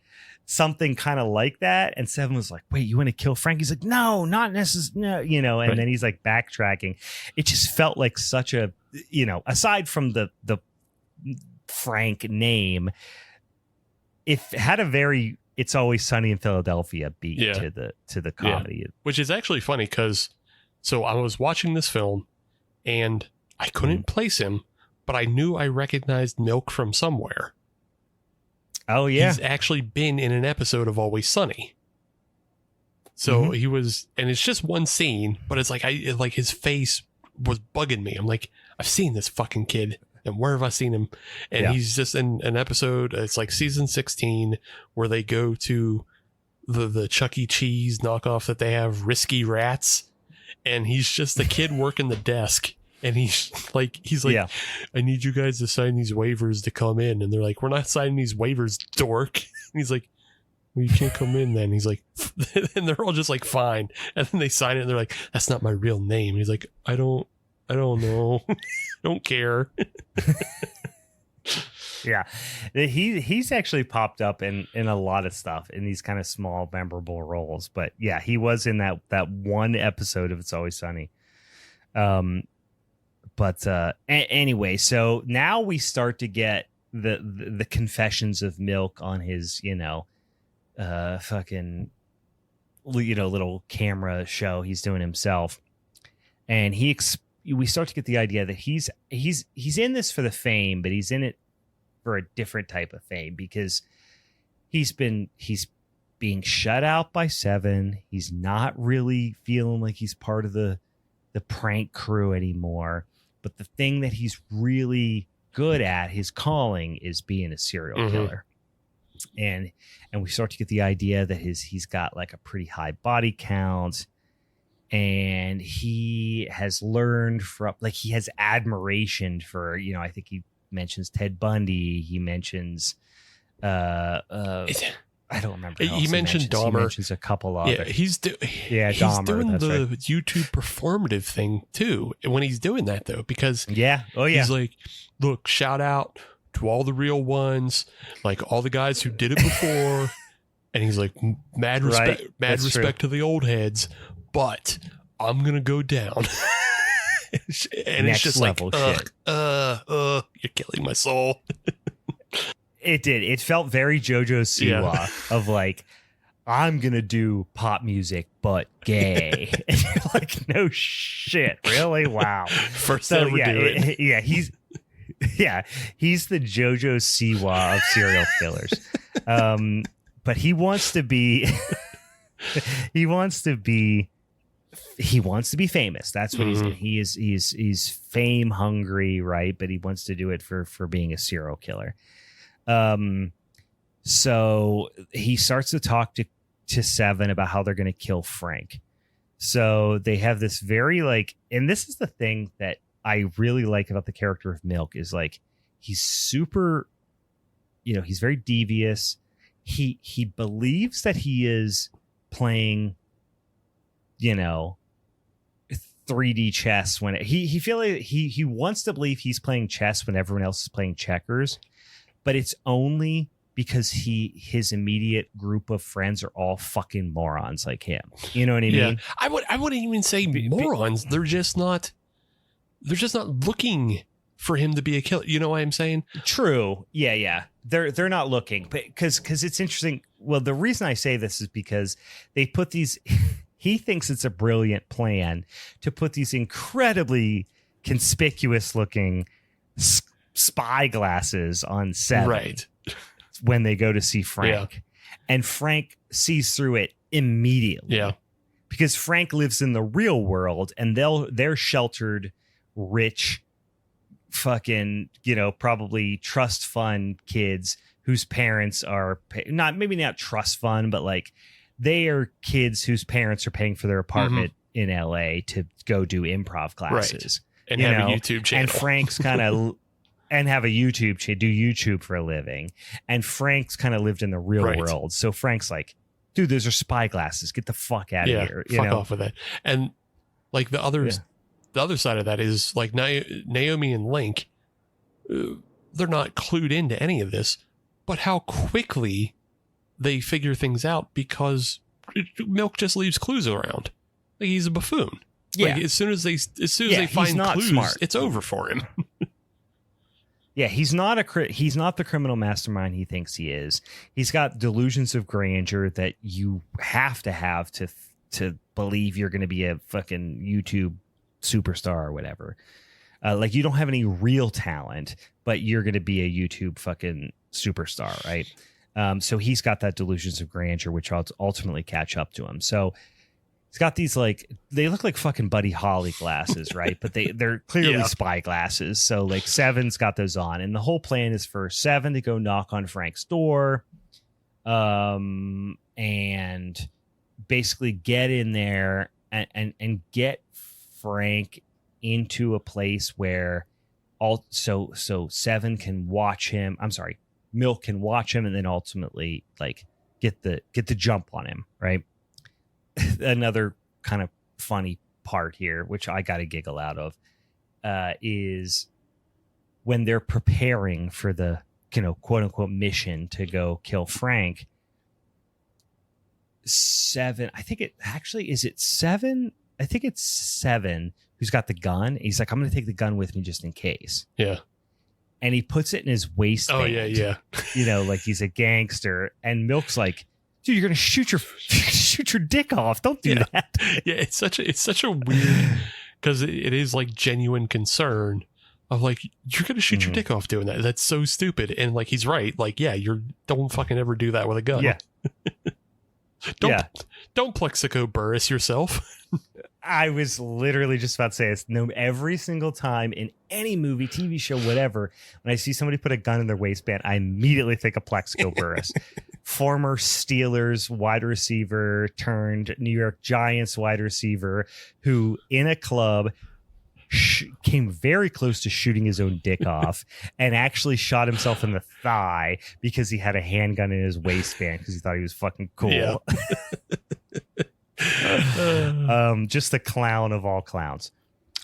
something kind of like that. And Seven was like, wait, you want to kill Frank? He's like, no, not necessarily, no, and then he's like backtracking. It just felt like such a, aside from the Frank name, it had a very It's Always Sunny in Philadelphia beat to the comedy. Which is actually funny because so I was watching this film and I couldn't place him, but I knew I recognized Milk from somewhere. Oh yeah. He's actually been in an episode of Always Sunny. So he was, and it's just one scene, but it's like his face was bugging me. I'm like, I've seen this fucking kid. And where have I seen him? And he's just in an episode. It's like season 16 where they go to the Chuck E. Cheese knockoff that they have, Risky Rats. And he's just a kid working the desk. And he's like, I need you guys to sign these waivers to come in. And they're like, we're not signing these waivers, dork. And he's like, well, you can't come in then. He's like, and they're all just like, fine. And then they sign it and they're like, that's not my real name. And he's like, I don't I don't know. Don't care. Yeah, he's actually popped up in a lot of stuff in these kind of small memorable roles. But yeah, he was in that one episode of It's Always Sunny. Anyway, so now we start to get the confessions of Milk on his fucking little camera show he's doing himself, and we start to get the idea that he's in this for the fame, but he's in it for a different type of fame, because he's being shut out by Seven. He's not really feeling like he's part of the prank crew anymore. But the thing that he's really good at, his calling, is being a serial killer. And we start to get the idea that he's got like a pretty high body count, and he has learned from, like, he has admiration for, I think he mentions Ted Bundy. He mentions I don't remember. He mentioned Dahmer. He mentions a couple others. Yeah, he's Dahmer, doing the right. YouTube performative thing too. When he's doing that though, because he's like, look, shout out to all the real ones, like all the guys who did it before, and he's like, mad respect to the old heads, but I'm gonna go down. And Next it's just level like, shit. You're killing my soul. It did. It felt very JoJo Siwa of like, I'm going to do pop music, but gay. And you're like, no shit. Really? Wow. First ever do it. He's the JoJo Siwa of serial killers. But he wants to be, he wants to be famous. That's what he's doing. He's fame hungry, right? But he wants to do it for being a serial killer. So he starts to talk to Seven about how they're going to kill Frank. So they have this very and this is the thing that I really like about the character of Milk, is like, he's super, he's very devious. He believes that he is playing, 3D chess when he feel like he wants to believe he's playing chess when everyone else is playing checkers, but it's only because his immediate group of friends are all fucking morons like him. You know what I mean? I wouldn't even say morons. They're just not looking for him to be a killer. You know what I'm saying? True. Yeah. They're not looking, but because it's interesting. Well, the reason I say this is because they put these. He thinks it's a brilliant plan to put these incredibly conspicuous looking spy glasses on Seven, right, when they go to see Frank, and Frank sees through it immediately. Yeah, because Frank lives in the real world, and they're sheltered, rich, fucking, probably trust fund kids whose parents are maybe not trust fund, but like, they are kids whose parents are paying for their apartment in LA to go do improv classes, right, and have a YouTube channel. And Frank's kind of and have a YouTube channel, do YouTube for a living. And Frank's kind of lived in the real world, so Frank's like, dude, those are spy glasses. Get the fuck out of here. Fuck off with that. And like the other side of that is like Naomi and Link, they're not clued into any of this, but how quickly they figure things out, because Milk just leaves clues around. Like, he's a buffoon. Yeah. Like, as soon as they find clues, smart. It's over for him. Yeah, he's not the criminal mastermind he thinks he is. He's got delusions of grandeur that you have to believe you're going to be a fucking YouTube superstar or whatever. Like, you don't have any real talent, but you're going to be a YouTube fucking superstar, right? So he's got that delusions of grandeur, which will ultimately catch up to him. So he's got these, like, they look like fucking Buddy Holly glasses, right? But they're clearly spy glasses. So like, Seven's got those on, and the whole plan is for Seven to go knock on Frank's door, and basically get in there and get Frank into a place where so Seven can watch him. I'm sorry. Milk can watch him, and then ultimately like get the jump on him, right? Another kind of funny part here, which I got a giggle out of, is when they're preparing for the, quote unquote mission to go kill Frank. Seven, I think it actually, is it Seven? I think it's Seven who's got the gun. He's like, I'm going to take the gun with me just in case. Yeah. And he puts it in his waistband. Oh, yeah. Like he's a gangster. And Milk's like, dude, you're going to shoot your dick off. Don't do that. Yeah, it's such a weird, because it is like genuine concern of like, you're going to shoot your dick off doing that. That's so stupid. And like, he's right. Like, yeah, don't fucking ever do that with a gun. Yeah. Don't Plexico Burris yourself. I was literally just about to say this. No, every single time in any movie, TV show, whatever, when I see somebody put a gun in their waistband, I immediately think of Plexico Burris, former Steelers wide receiver turned New York Giants wide receiver, who in a club came very close to shooting his own dick off and actually shot himself in the thigh because he had a handgun in his waistband because he thought he was fucking cool. Yeah. Just the clown of all clowns.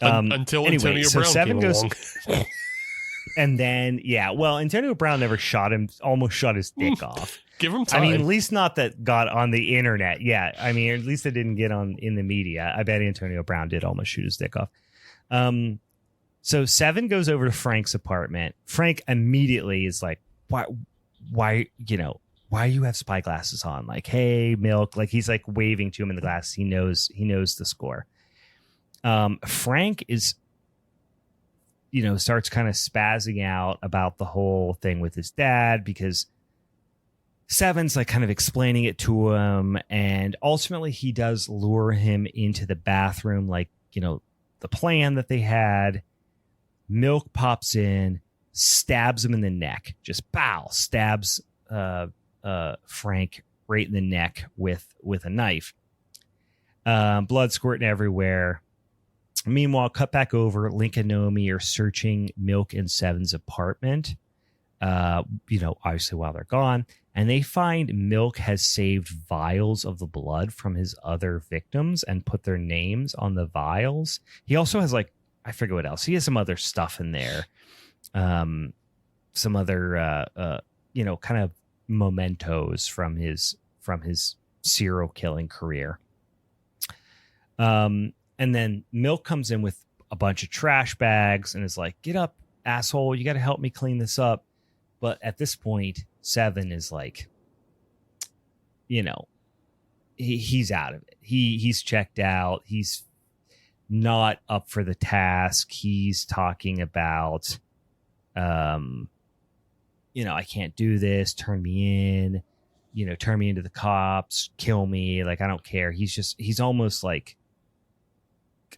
Until anyway, Antonio so Brown Seven came goes, along. And then Antonio Brown never almost shot his dick off. Give him time. I mean, at least not that got on the internet. Yeah, I mean, at least it didn't get on in the media. I bet Antonio Brown did almost shoot his dick off. So Seven goes over to Frank's apartment. Frank immediately is like, why you have spy glasses on? Like, hey, Milk. Like, he's like waving to him in the glass. He knows the score. Frank is, starts kind of spazzing out about the whole thing with his dad because Seven's like kind of explaining it to him. And ultimately he does lure him into the bathroom, like, the plan that they had. Milk pops in, stabs him in the neck, just stabs Frank right in the neck with a knife. Blood squirting everywhere. Meanwhile, cut back over, Link and Naomi are searching Milk and Seven's apartment, obviously while they're gone, and they find Milk has saved vials of the blood from his other victims and put their names on the vials. He also has, like, I forget what else. He has some other stuff in there. Some other, kind of mementos from his serial killing career. And then Milk comes in with a bunch of trash bags and is like, get up, asshole. You got to help me clean this up. But at this point, Seven is like, he's out of it. He's checked out. He's not up for the task. He's talking about, I can't do this. Turn me in, turn me into the cops, kill me. Like, I don't care. He's almost like,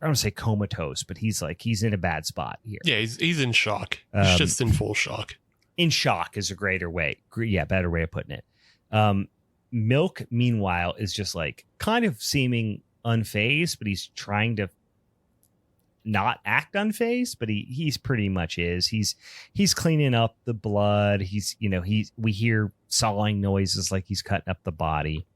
I don't say comatose, but he's in a bad spot here. Yeah, he's in shock. He's just in full shock. In shock is a better way of putting it. Milk, meanwhile, is just like kind of seeming unfazed, but he's trying to not act unfazed, but he's pretty much is. He's cleaning up the blood. We hear sawing noises like he's cutting up the body.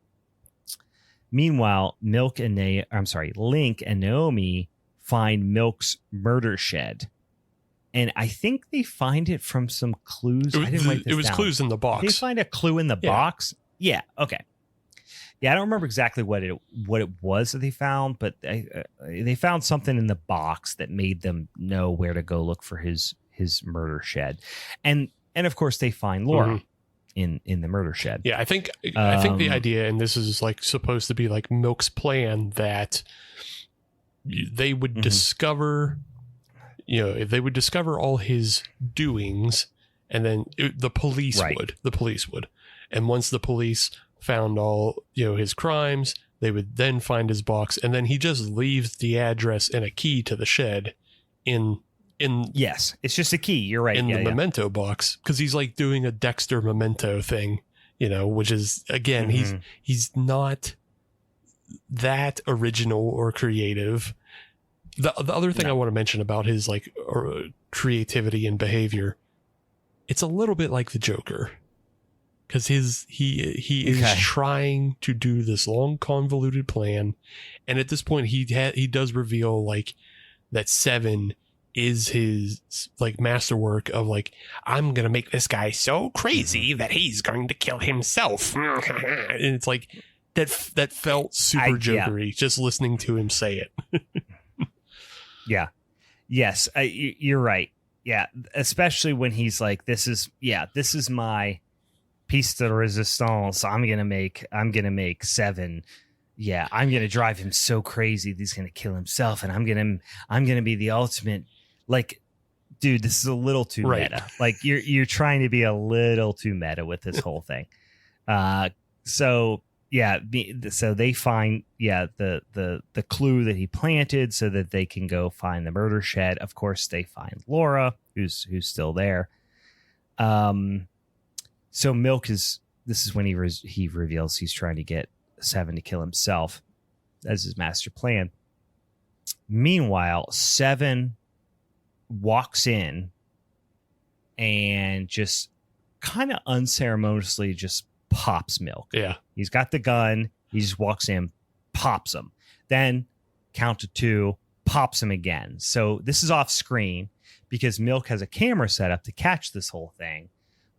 Meanwhile, Link and Naomi find Milk's murder shed. And I think they find it from some clues. I didn't write this down. Clues in the box. They find a clue in the box. Yeah. Okay. Yeah, I don't remember exactly what it was that they found, but they found something in the box that made them know where to go look for his murder shed, and of course they find Laura in the murder shed. Yeah, I think the idea, and this is like supposed to be like Milk's plan, that they would discover. If they would discover all his doings, and then the police would. And once the police found all, his crimes, they would then find his box. And then he just leaves the address and a key to the shed yes, it's just a key. You're right. In the memento box. Cause he's like doing a Dexter memento thing, which is, again, he's not that original or creative. The other thing I want to mention about his like creativity and behavior, it's a little bit like the Joker, because he is trying to do this long convoluted plan, and at this point he does reveal like that Seven is his like masterwork of like, I'm gonna make this guy so crazy that he's going to kill himself. And it's like that felt super jokery just listening to him say it. Yeah. Yes, you're right. Yeah, especially when he's like, this is my piece de resistance. I'm gonna make 7. Yeah, I'm gonna drive him so crazy that he's gonna kill himself, and I'm gonna be the ultimate. Like, dude, this is a little too meta. Like, you're trying to be a little too meta with this whole thing. So they find the clue that he planted so that they can go find the murder shed. Of course, they find Laura, who's still there. So Milk is when he reveals he's trying to get 7 to kill himself as his master plan. Meanwhile, 7 walks in and just kind of unceremoniously just pops Milk. Yeah. He's got the gun. He just walks in, pops him. Then count to 2, pops him again. So this is off screen because Milk has a camera set up to catch this whole thing.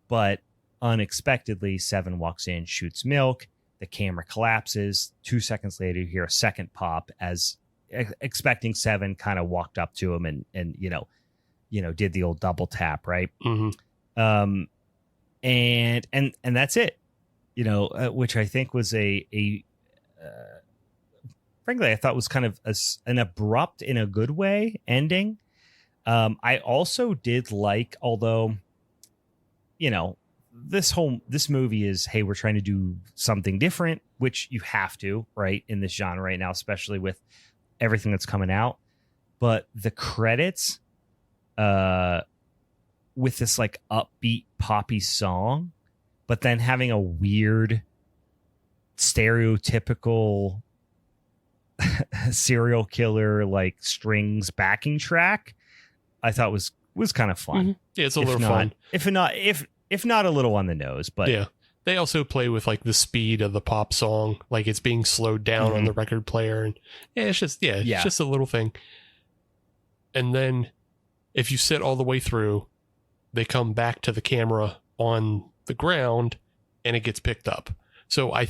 But unexpectedly, 7 walks in, shoots Milk. The camera collapses. 2 seconds later, you hear a second pop as expecting 7 kind of walked up to him and did the old double tap, right? Mm-hmm. And that's it. Which I think was frankly, I thought was kind of an abrupt, in a good way, ending. I also did like, although, this movie is, hey, we're trying to do something different, which you have to, right, in this genre right now, especially with everything that's coming out. But the credits, with this like upbeat poppy song, but then having a weird stereotypical serial killer like strings backing track, I thought was kind of fun. Mm-hmm. Yeah, it's a little fun. If not a little on the nose, but yeah. They also play with like the speed of the pop song, like it's being slowed down on the record player, and it's just a little thing. And then if you sit all the way through, they come back to the camera on the ground and it gets picked up. So I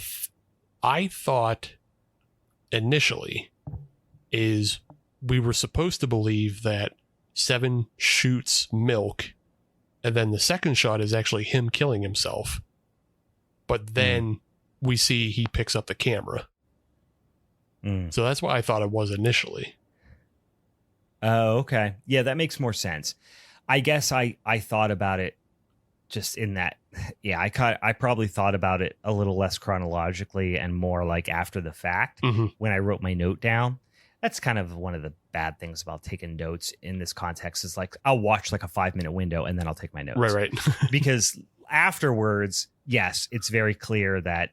thought initially is we were supposed to believe that 7 shoots Milk, and then the second shot is actually him killing himself. But then we see he picks up the camera. So that's what I thought it was initially. Oh, okay. Yeah, that makes more sense. I guess I thought about it just in that. Yeah, I probably thought about it a little less chronologically and more like after the fact when I wrote my note down. That's kind of one of the bad things about taking notes in this context is like I'll watch like a 5-minute window and then I'll take my notes. Right. Because afterwards, yes, it's very clear that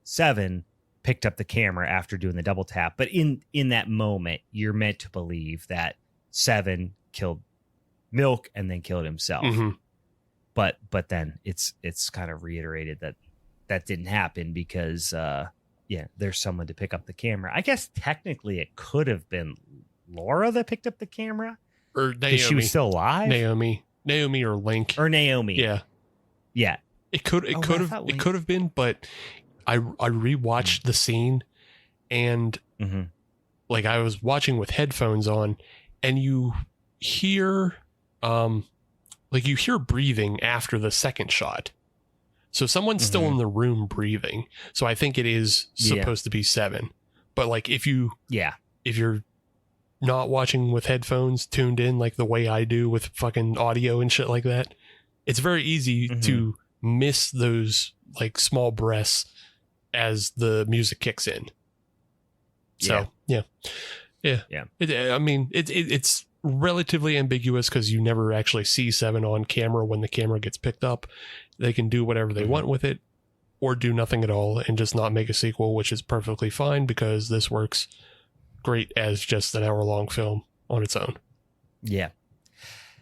7 picked up the camera after doing the double tap. But in that moment, you're meant to believe that 7 killed Milk and then killed himself. But then it's kind of reiterated that didn't happen because there's someone to pick up the camera. I guess technically it could have been Laura that picked up the camera, or Naomi. She was still alive. Naomi or Link or Naomi. Yeah. It could have been, but I rewatched the scene and like I was watching with headphones on, and you hear breathing after the second shot. So someone's still in the room breathing. So I think it is supposed to be 7. But like if you're not watching with headphones tuned in like the way I do with fucking audio and shit like that, it's very easy to miss those like small breaths as the music kicks in. So yeah. It's relatively ambiguous because you never actually see 7 on camera when the camera gets picked up. They can do whatever they want with it or do nothing at all and just not make a sequel, which is perfectly fine because this works great as just an hour-long film on its own. Yeah.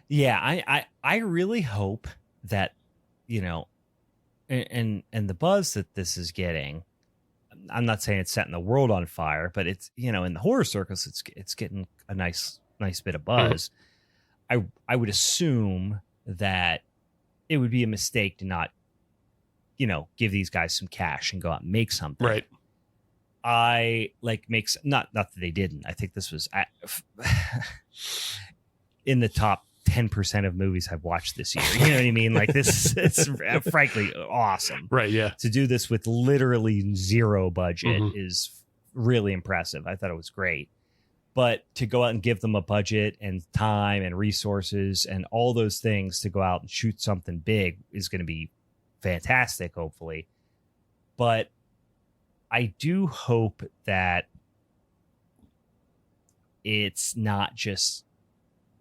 I really hope that, and the buzz that this is getting, I'm not saying it's setting the world on fire, but it's, in the horror circles, it's getting a nice nice bit of buzz. I would assume that it would be a mistake to not, give these guys some cash and go out and make something. Right. I makes not that they didn't. I think this was in the top 10% of movies I've watched this year. You know what I mean? Like it's frankly awesome. Right. Yeah. To do this with literally zero budget is really impressive. I thought it was great. But to go out and give them a budget and time and resources and all those things to go out and shoot something big is going to be fantastic, hopefully. But I do hope that it's not just,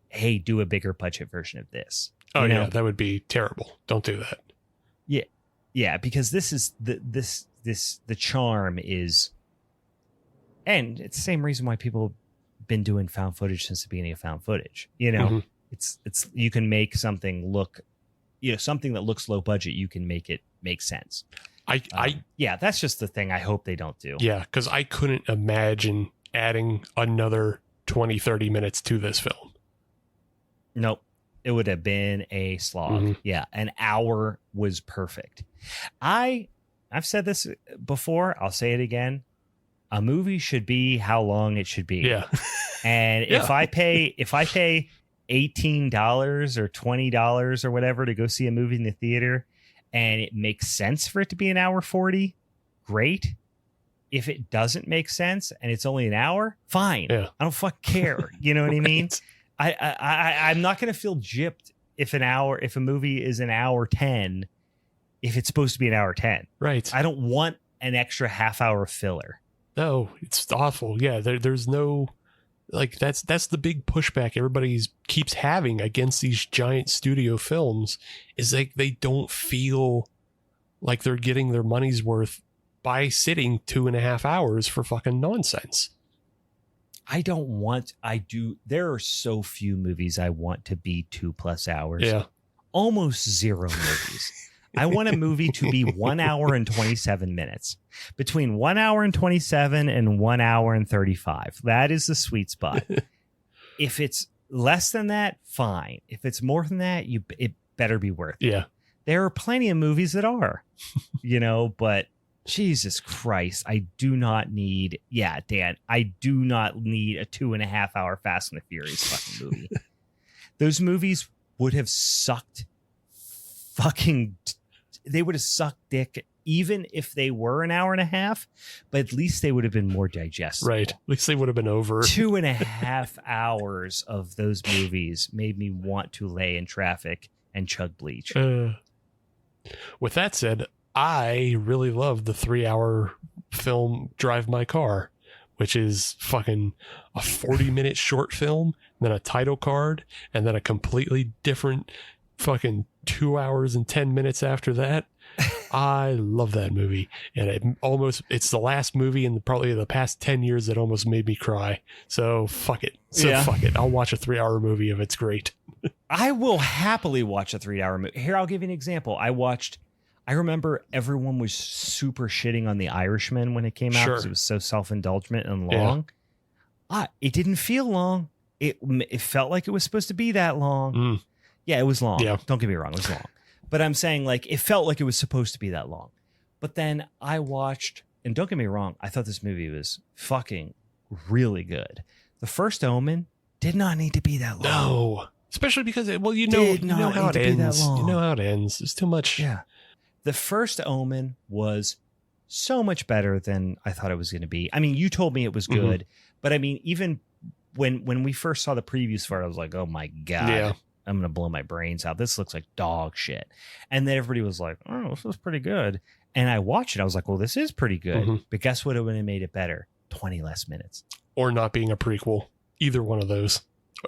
hey, do a bigger budget version of this. Oh, yeah, that would be terrible. Don't do that. Yeah. Yeah, because this is the charm is, and it's the same reason why people have been doing found footage since the beginning of found footage. It's you can make something look, something that looks low budget, you can make it make sense. Yeah, that's just the thing I hope they don't do. Yeah, because I couldn't imagine adding another 20, 30 minutes to this film. Nope. It would have been a slog. Yeah, an hour was perfect. I've said this before. I'll say it again. A movie should be how long it should be. Yeah. And if I pay $18 or $20 or whatever to go see a movie in the theater, and it makes sense for it to be an hour 40, great. If it doesn't make sense and it's only an hour, fine. Yeah. I don't fuck care. You know what I mean? Right. I'm not going to feel gypped if a movie is an hour 10, if it's supposed to be an hour 10. Right. I don't want an extra half hour filler. No, it's awful. Yeah. There's no, that's the big pushback everybody keeps having against these giant studio films is they don't feel like they're getting their money's worth by sitting 2.5 hours for fucking nonsense. There are so few movies I want to be 2+ hours. Yeah. Almost zero movies. I want a movie to be 1 hour and 27 minutes. Between 1 hour and 27 and 1 hour and 35. That is the sweet spot. If it's less than that, fine. If it's more than that, it better be worth it. Yeah. There are plenty of movies that are, but Jesus Christ, I do not need, Dan, I do not need a 2.5 hour Fast and the Furious fucking movie. Those movies would have sucked they would have sucked dick even if they were an hour and a half, but at least they would have been more digestible. Right. At least they would have been over. 2.5 hours of those movies made me want to lay in traffic and chug bleach. With that said, I really love the 3-hour film Drive My Car, which is fucking a 40-minute short film, then a title card, and then a completely different fucking 2 hours and 10 minutes after that. I love that movie. And it's the last movie in probably the past 10 years that almost made me cry. So fuck it. Fuck it. I'll watch a 3-hour movie if it's great. I will happily watch a 3-hour movie. Here, I'll give you an example. I remember everyone was super shitting on The Irishman when it came out because it was so self-indulgent and long. Yeah. It didn't feel long. It felt like it was supposed to be that long. Yeah, it was long. Yeah. Don't get me wrong, it was long. But I'm saying it felt like it was supposed to be that long. But then I watched, and don't get me wrong, I thought this movie was fucking really good. The first Omen did not need to be that long. No. Especially because, you know how it ends. You know how it ends. There's too much. Yeah. The first Omen was so much better than I thought it was going to be. I mean, you told me it was good, but I mean, even when we first saw the previews for it, I was like, oh my God, I'm going to blow my brains out. This looks like dog shit. And then everybody was like, oh, this was pretty good. And I watched it. I was like, well, this is pretty good. But guess what would have made it better? 20 less minutes. Or not being a prequel. Either one of those.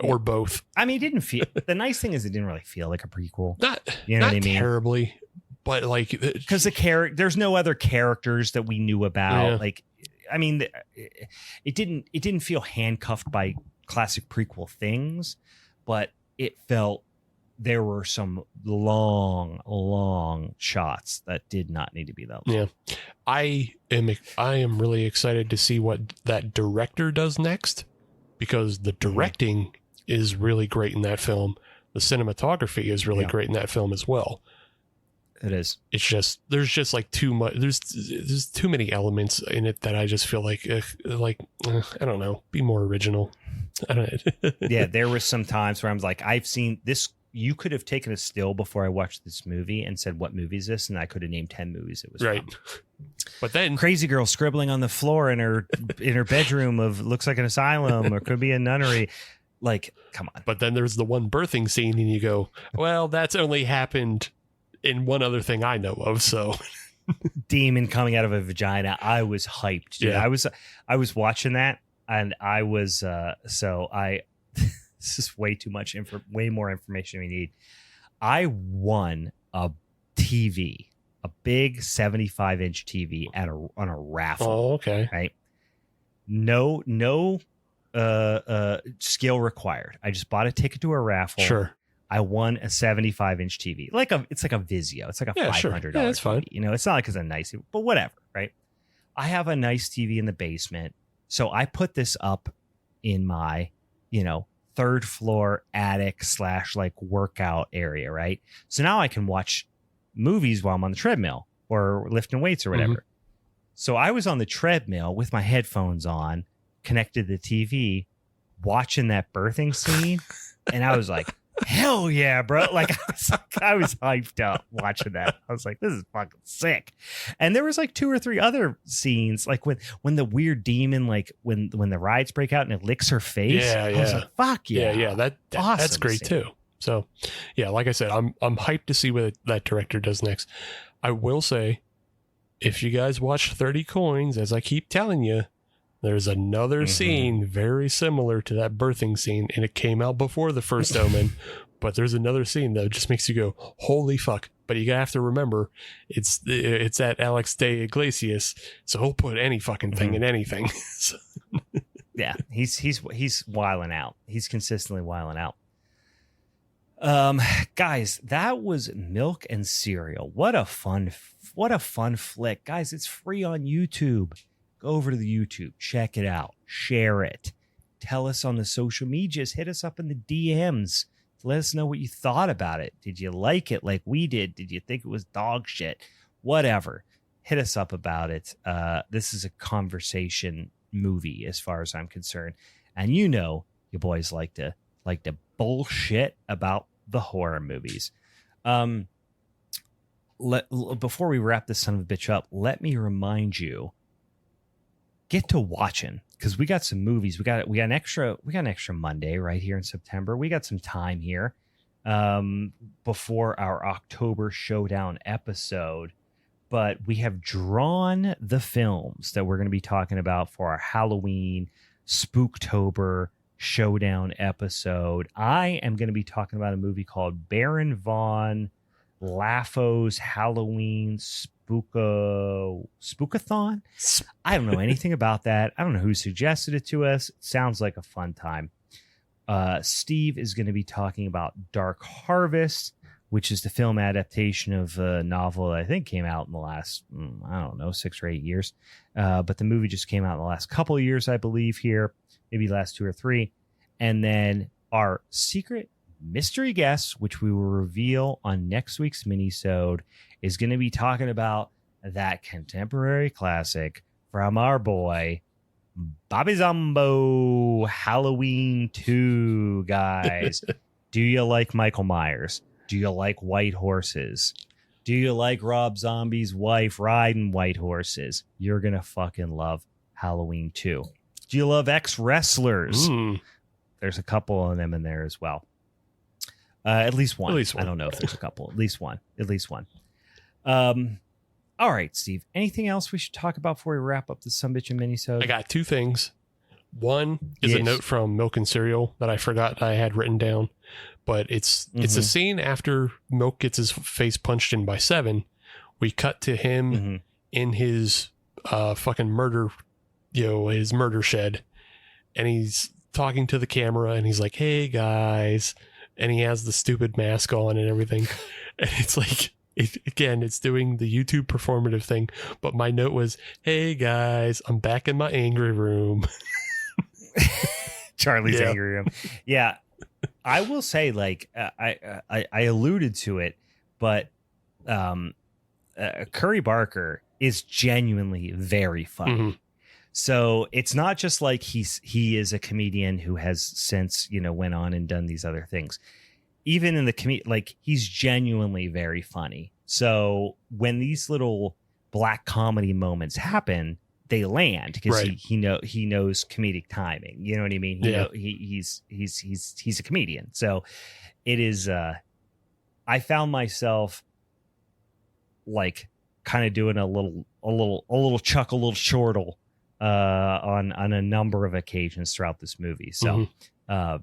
Or both. I mean, it didn't feel... The nice thing is it didn't really feel like a prequel. Not what I mean? Terribly. But because there's no other characters that we knew about. I mean, it didn't feel handcuffed by classic prequel things, but it felt there were some long shots that did not need to be that long. Yeah, I am really excited to see what that director does next, because the directing is really great in that film. The cinematography is really great in that film as well. It is. It's just, there's just like too much, there's too many elements in it that I just feel like I don't know, be more original. I don't Yeah, there was some times where I'm like, I've seen this. You could have taken a still before I watched this movie and said, what movie is this? And I could have named 10 movies it was right. from. But then crazy girl scribbling on the floor in her bedroom of looks like an asylum or could be a nunnery. Like, come on. But then there's the one birthing scene and you go, well, that's only happened in one other thing I know of. So demon coming out of a vagina. I was hyped. Dude. Yeah. I was watching that and I was, this is way too much way more information we need. I won a TV, a big 75-inch TV on a raffle. Oh, okay. Right. No skill required. I just bought a ticket to a raffle. Sure. I won a 75-inch TV. It's like a Vizio. It's like a $500 sure. Yeah, that's TV. fine. You know, it's not like it's a nice, but whatever, right? I have a nice TV in the basement. So I put this up in my, third floor attic / like workout area, right? So now I can watch movies while I'm on the treadmill or lifting weights or whatever. So I was on the treadmill with my headphones on, connected to the TV, watching that birthing scene, and I was like, hell yeah, bro. Like I was hyped up watching that. I was like, this is fucking sick. And there was like 2 or 3 other scenes, like when the weird demon, like when the rides break out and it licks her face. Yeah, I was like, fuck yeah. Yeah. That's awesome great scene. too. So yeah, like I said, I'm hyped to see what that director does next. I will say, if you guys watch 30 Coins, as I keep telling you, there's another scene very similar to that birthing scene, and it came out before the first Omen, but there's another scene that just makes you go, holy fuck. But you have to remember, it's at Alex de Iglesias, so he'll put any fucking thing in anything. Yeah, he's wiling out. He's consistently wiling out. Guys, that was Milk and Cereal. What a fun flick. Guys, it's free on YouTube. Go over to the YouTube, check it out, share it. Tell us on the social medias, hit us up in the DMs. Let us know what you thought about it. Did you like it like we did? Did you think it was dog shit? Whatever. Hit us up about it. This is a conversation movie as far as I'm concerned. And you boys like to bullshit about the horror movies. Before we wrap this son of a bitch up, let me remind you, get to watching, because we got some movies. We got an extra Monday right here in September. We got some time here before our October Showdown episode, but we have drawn the films that we're going to be talking about for our Halloween Spooktober Showdown episode. I am going to be talking about a movie called Baron von Laffo's Halloween Spookathon. I don't know anything about that. I don't know who suggested it to us. It sounds like a fun time. Steve is going to be talking about Dark Harvest, which is the film adaptation of a novel that I think came out in the last, 6 or 8 years. But the movie just came out in the last couple of years, I believe, here, maybe last 2 or 3. And then our secret mystery guest, which we will reveal on next week's Minisode, is going to be talking about that contemporary classic from our boy Bobby Zombo, Halloween 2, guys. Do you like Michael Myers? Do you like white horses? Do you like Rob Zombie's wife riding white horses? You're going to fucking love Halloween 2. Do you love ex-wrestlers? There's a couple of them in there as well. At least one. I don't know if there's a couple. At least one. All right, Steve. Anything else we should talk about before we wrap up the Sumbitch and Minisode? I got 2 things. One is a note from Milk and Cereal that I forgot I had written down, but it's a scene after Milk gets his face punched in by Seven. We cut to him in his fucking murder, his murder shed, and he's talking to the camera, and he's like, "Hey guys," and he has the stupid mask on and everything, and it's like, it's doing the YouTube performative thing. But my note was, "Hey guys, I'm back in my angry room." Charlie's Angry Room. Yeah, I will say, like, I alluded to it, but Curry Barker is genuinely very funny. Mm-hmm. So it's not just like he is a comedian who has since, went on and done these other things. Even in the like, he's genuinely very funny. So when these little black comedy moments happen, they land because he knows comedic timing. You know what I mean? He's a comedian. So it is. I found myself like kind of doing a little chuckle, a little chortle on a number of occasions throughout this movie. So, I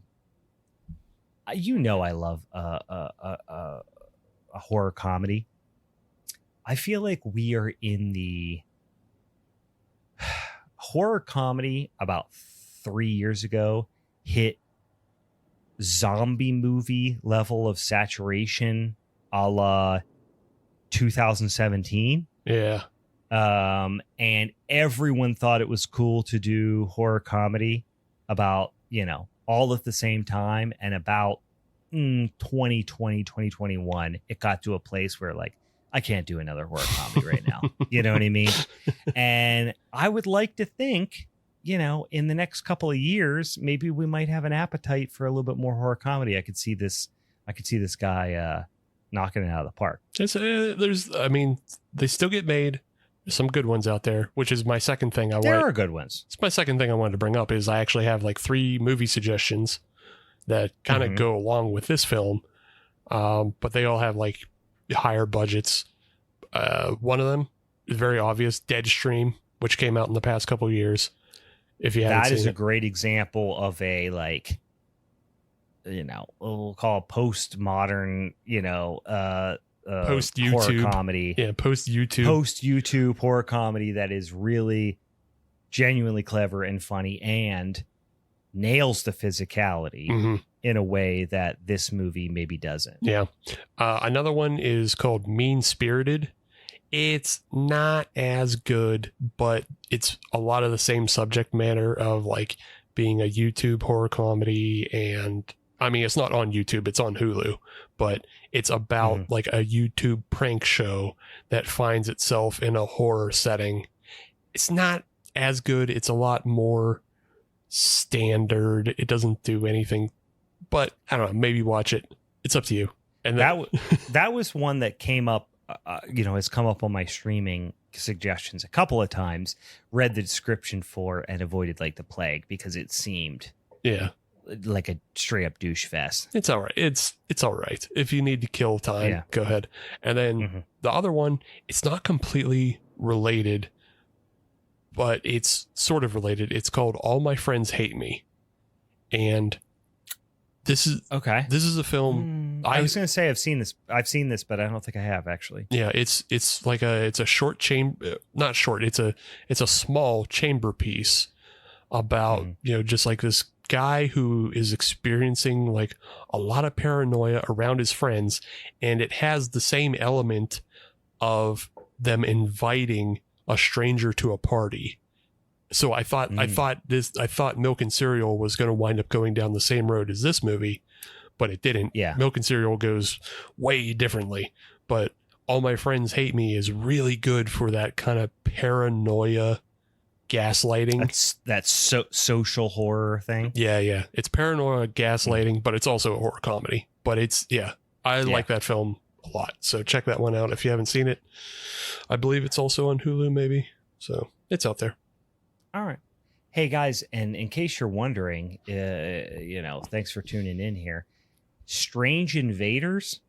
love a horror comedy. I feel like we are in the horror comedy about 3 years ago hit zombie movie level of saturation a la 2017. Yeah. And everyone thought it was cool to do horror comedy about, all at the same time. And about 2021, it got to a place where, like, I can't do another horror comedy right now. You know what I mean? And I would like to think, in the next couple of years, maybe we might have an appetite for a little bit more horror comedy. I could see this guy knocking it out of the park. They still get made. There's some good ones out there, which is my second thing. There are good ones. It's my second thing I wanted to bring up is I actually have like 3 movie suggestions that kind of go along with this film. But they all have like higher budgets. One of them is very obvious, Deadstream, which came out in the past couple of years. If you haven't seen it. That is a great example of a, like, we'll call it postmodern, post YouTube horror comedy. Yeah, post YouTube horror comedy that is really genuinely clever and funny and nails the physicality in a way that this movie maybe doesn't. Yeah. Another one is called Mean Spirited. It's not as good, but it's a lot of the same subject matter of, like, being a YouTube horror comedy. And I mean, it's not on YouTube, it's on Hulu, but it's about like a YouTube prank show that finds itself in a horror setting. It's not as good. It's a lot more standard. It doesn't do anything, but I don't know, maybe watch it. It's up to you. And that was one that came up, has come up on my streaming suggestions a couple of times, read the description for and avoided like the plague because it seemed like a straight up douche fest. It's all right. It's all right. If you need to kill time, go ahead. And then the other one, it's not completely related, but it's sort of related. It's called All My Friends Hate Me. And this is a film. I was going to say I've seen this, but I don't think I have actually. Yeah, it's like a short chamber, not short. It's a small chamber piece about, just like this guy who is experiencing like a lot of paranoia around his friends, and it has the same element of them inviting a stranger to a party. So I thought Milk and Cereal was going to wind up going down the same road as this movie, but it didn't. Yeah. Milk and Cereal goes way differently, but All My Friends Hate Me is really good for that kind of paranoia, gaslighting. That's social horror thing. Yeah. It's paranoia, gaslighting, but it's also a horror comedy. But I like that film a lot. So check that one out if you haven't seen it. I believe it's also on Hulu, maybe. So it's out there. All right. Hey guys, and in case you're wondering, thanks for tuning in here. Strange Invaders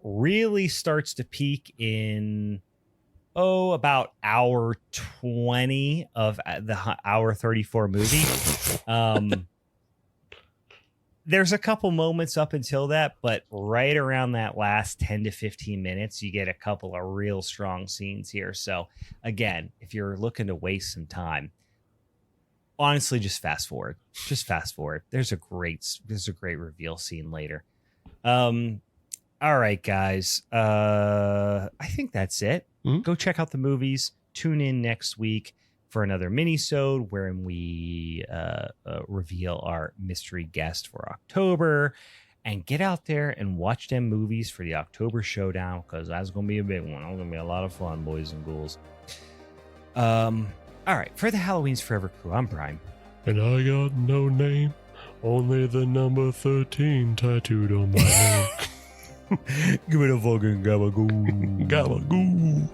really starts to peak in about hour 20 of the hour 34 movie. There's a couple moments up until that, but right around that last 10 to 15 minutes, you get a couple of real strong scenes here. So again, if you're looking to waste some time, honestly, just fast forward. There's a great reveal scene later. All right, guys. I think that's it. Go check out the movies. Tune in next week for another mini-sode wherein we reveal our mystery guest for October. And get out there and watch them movies for the October showdown, because that's going to be a big one. It's going to be a lot of fun, boys and ghouls. All right, for the Halloween's Forever crew, I'm Prime. And I got no name, only the number 13 tattooed on my name. Give it a fucking gabagoo. Gabagoo.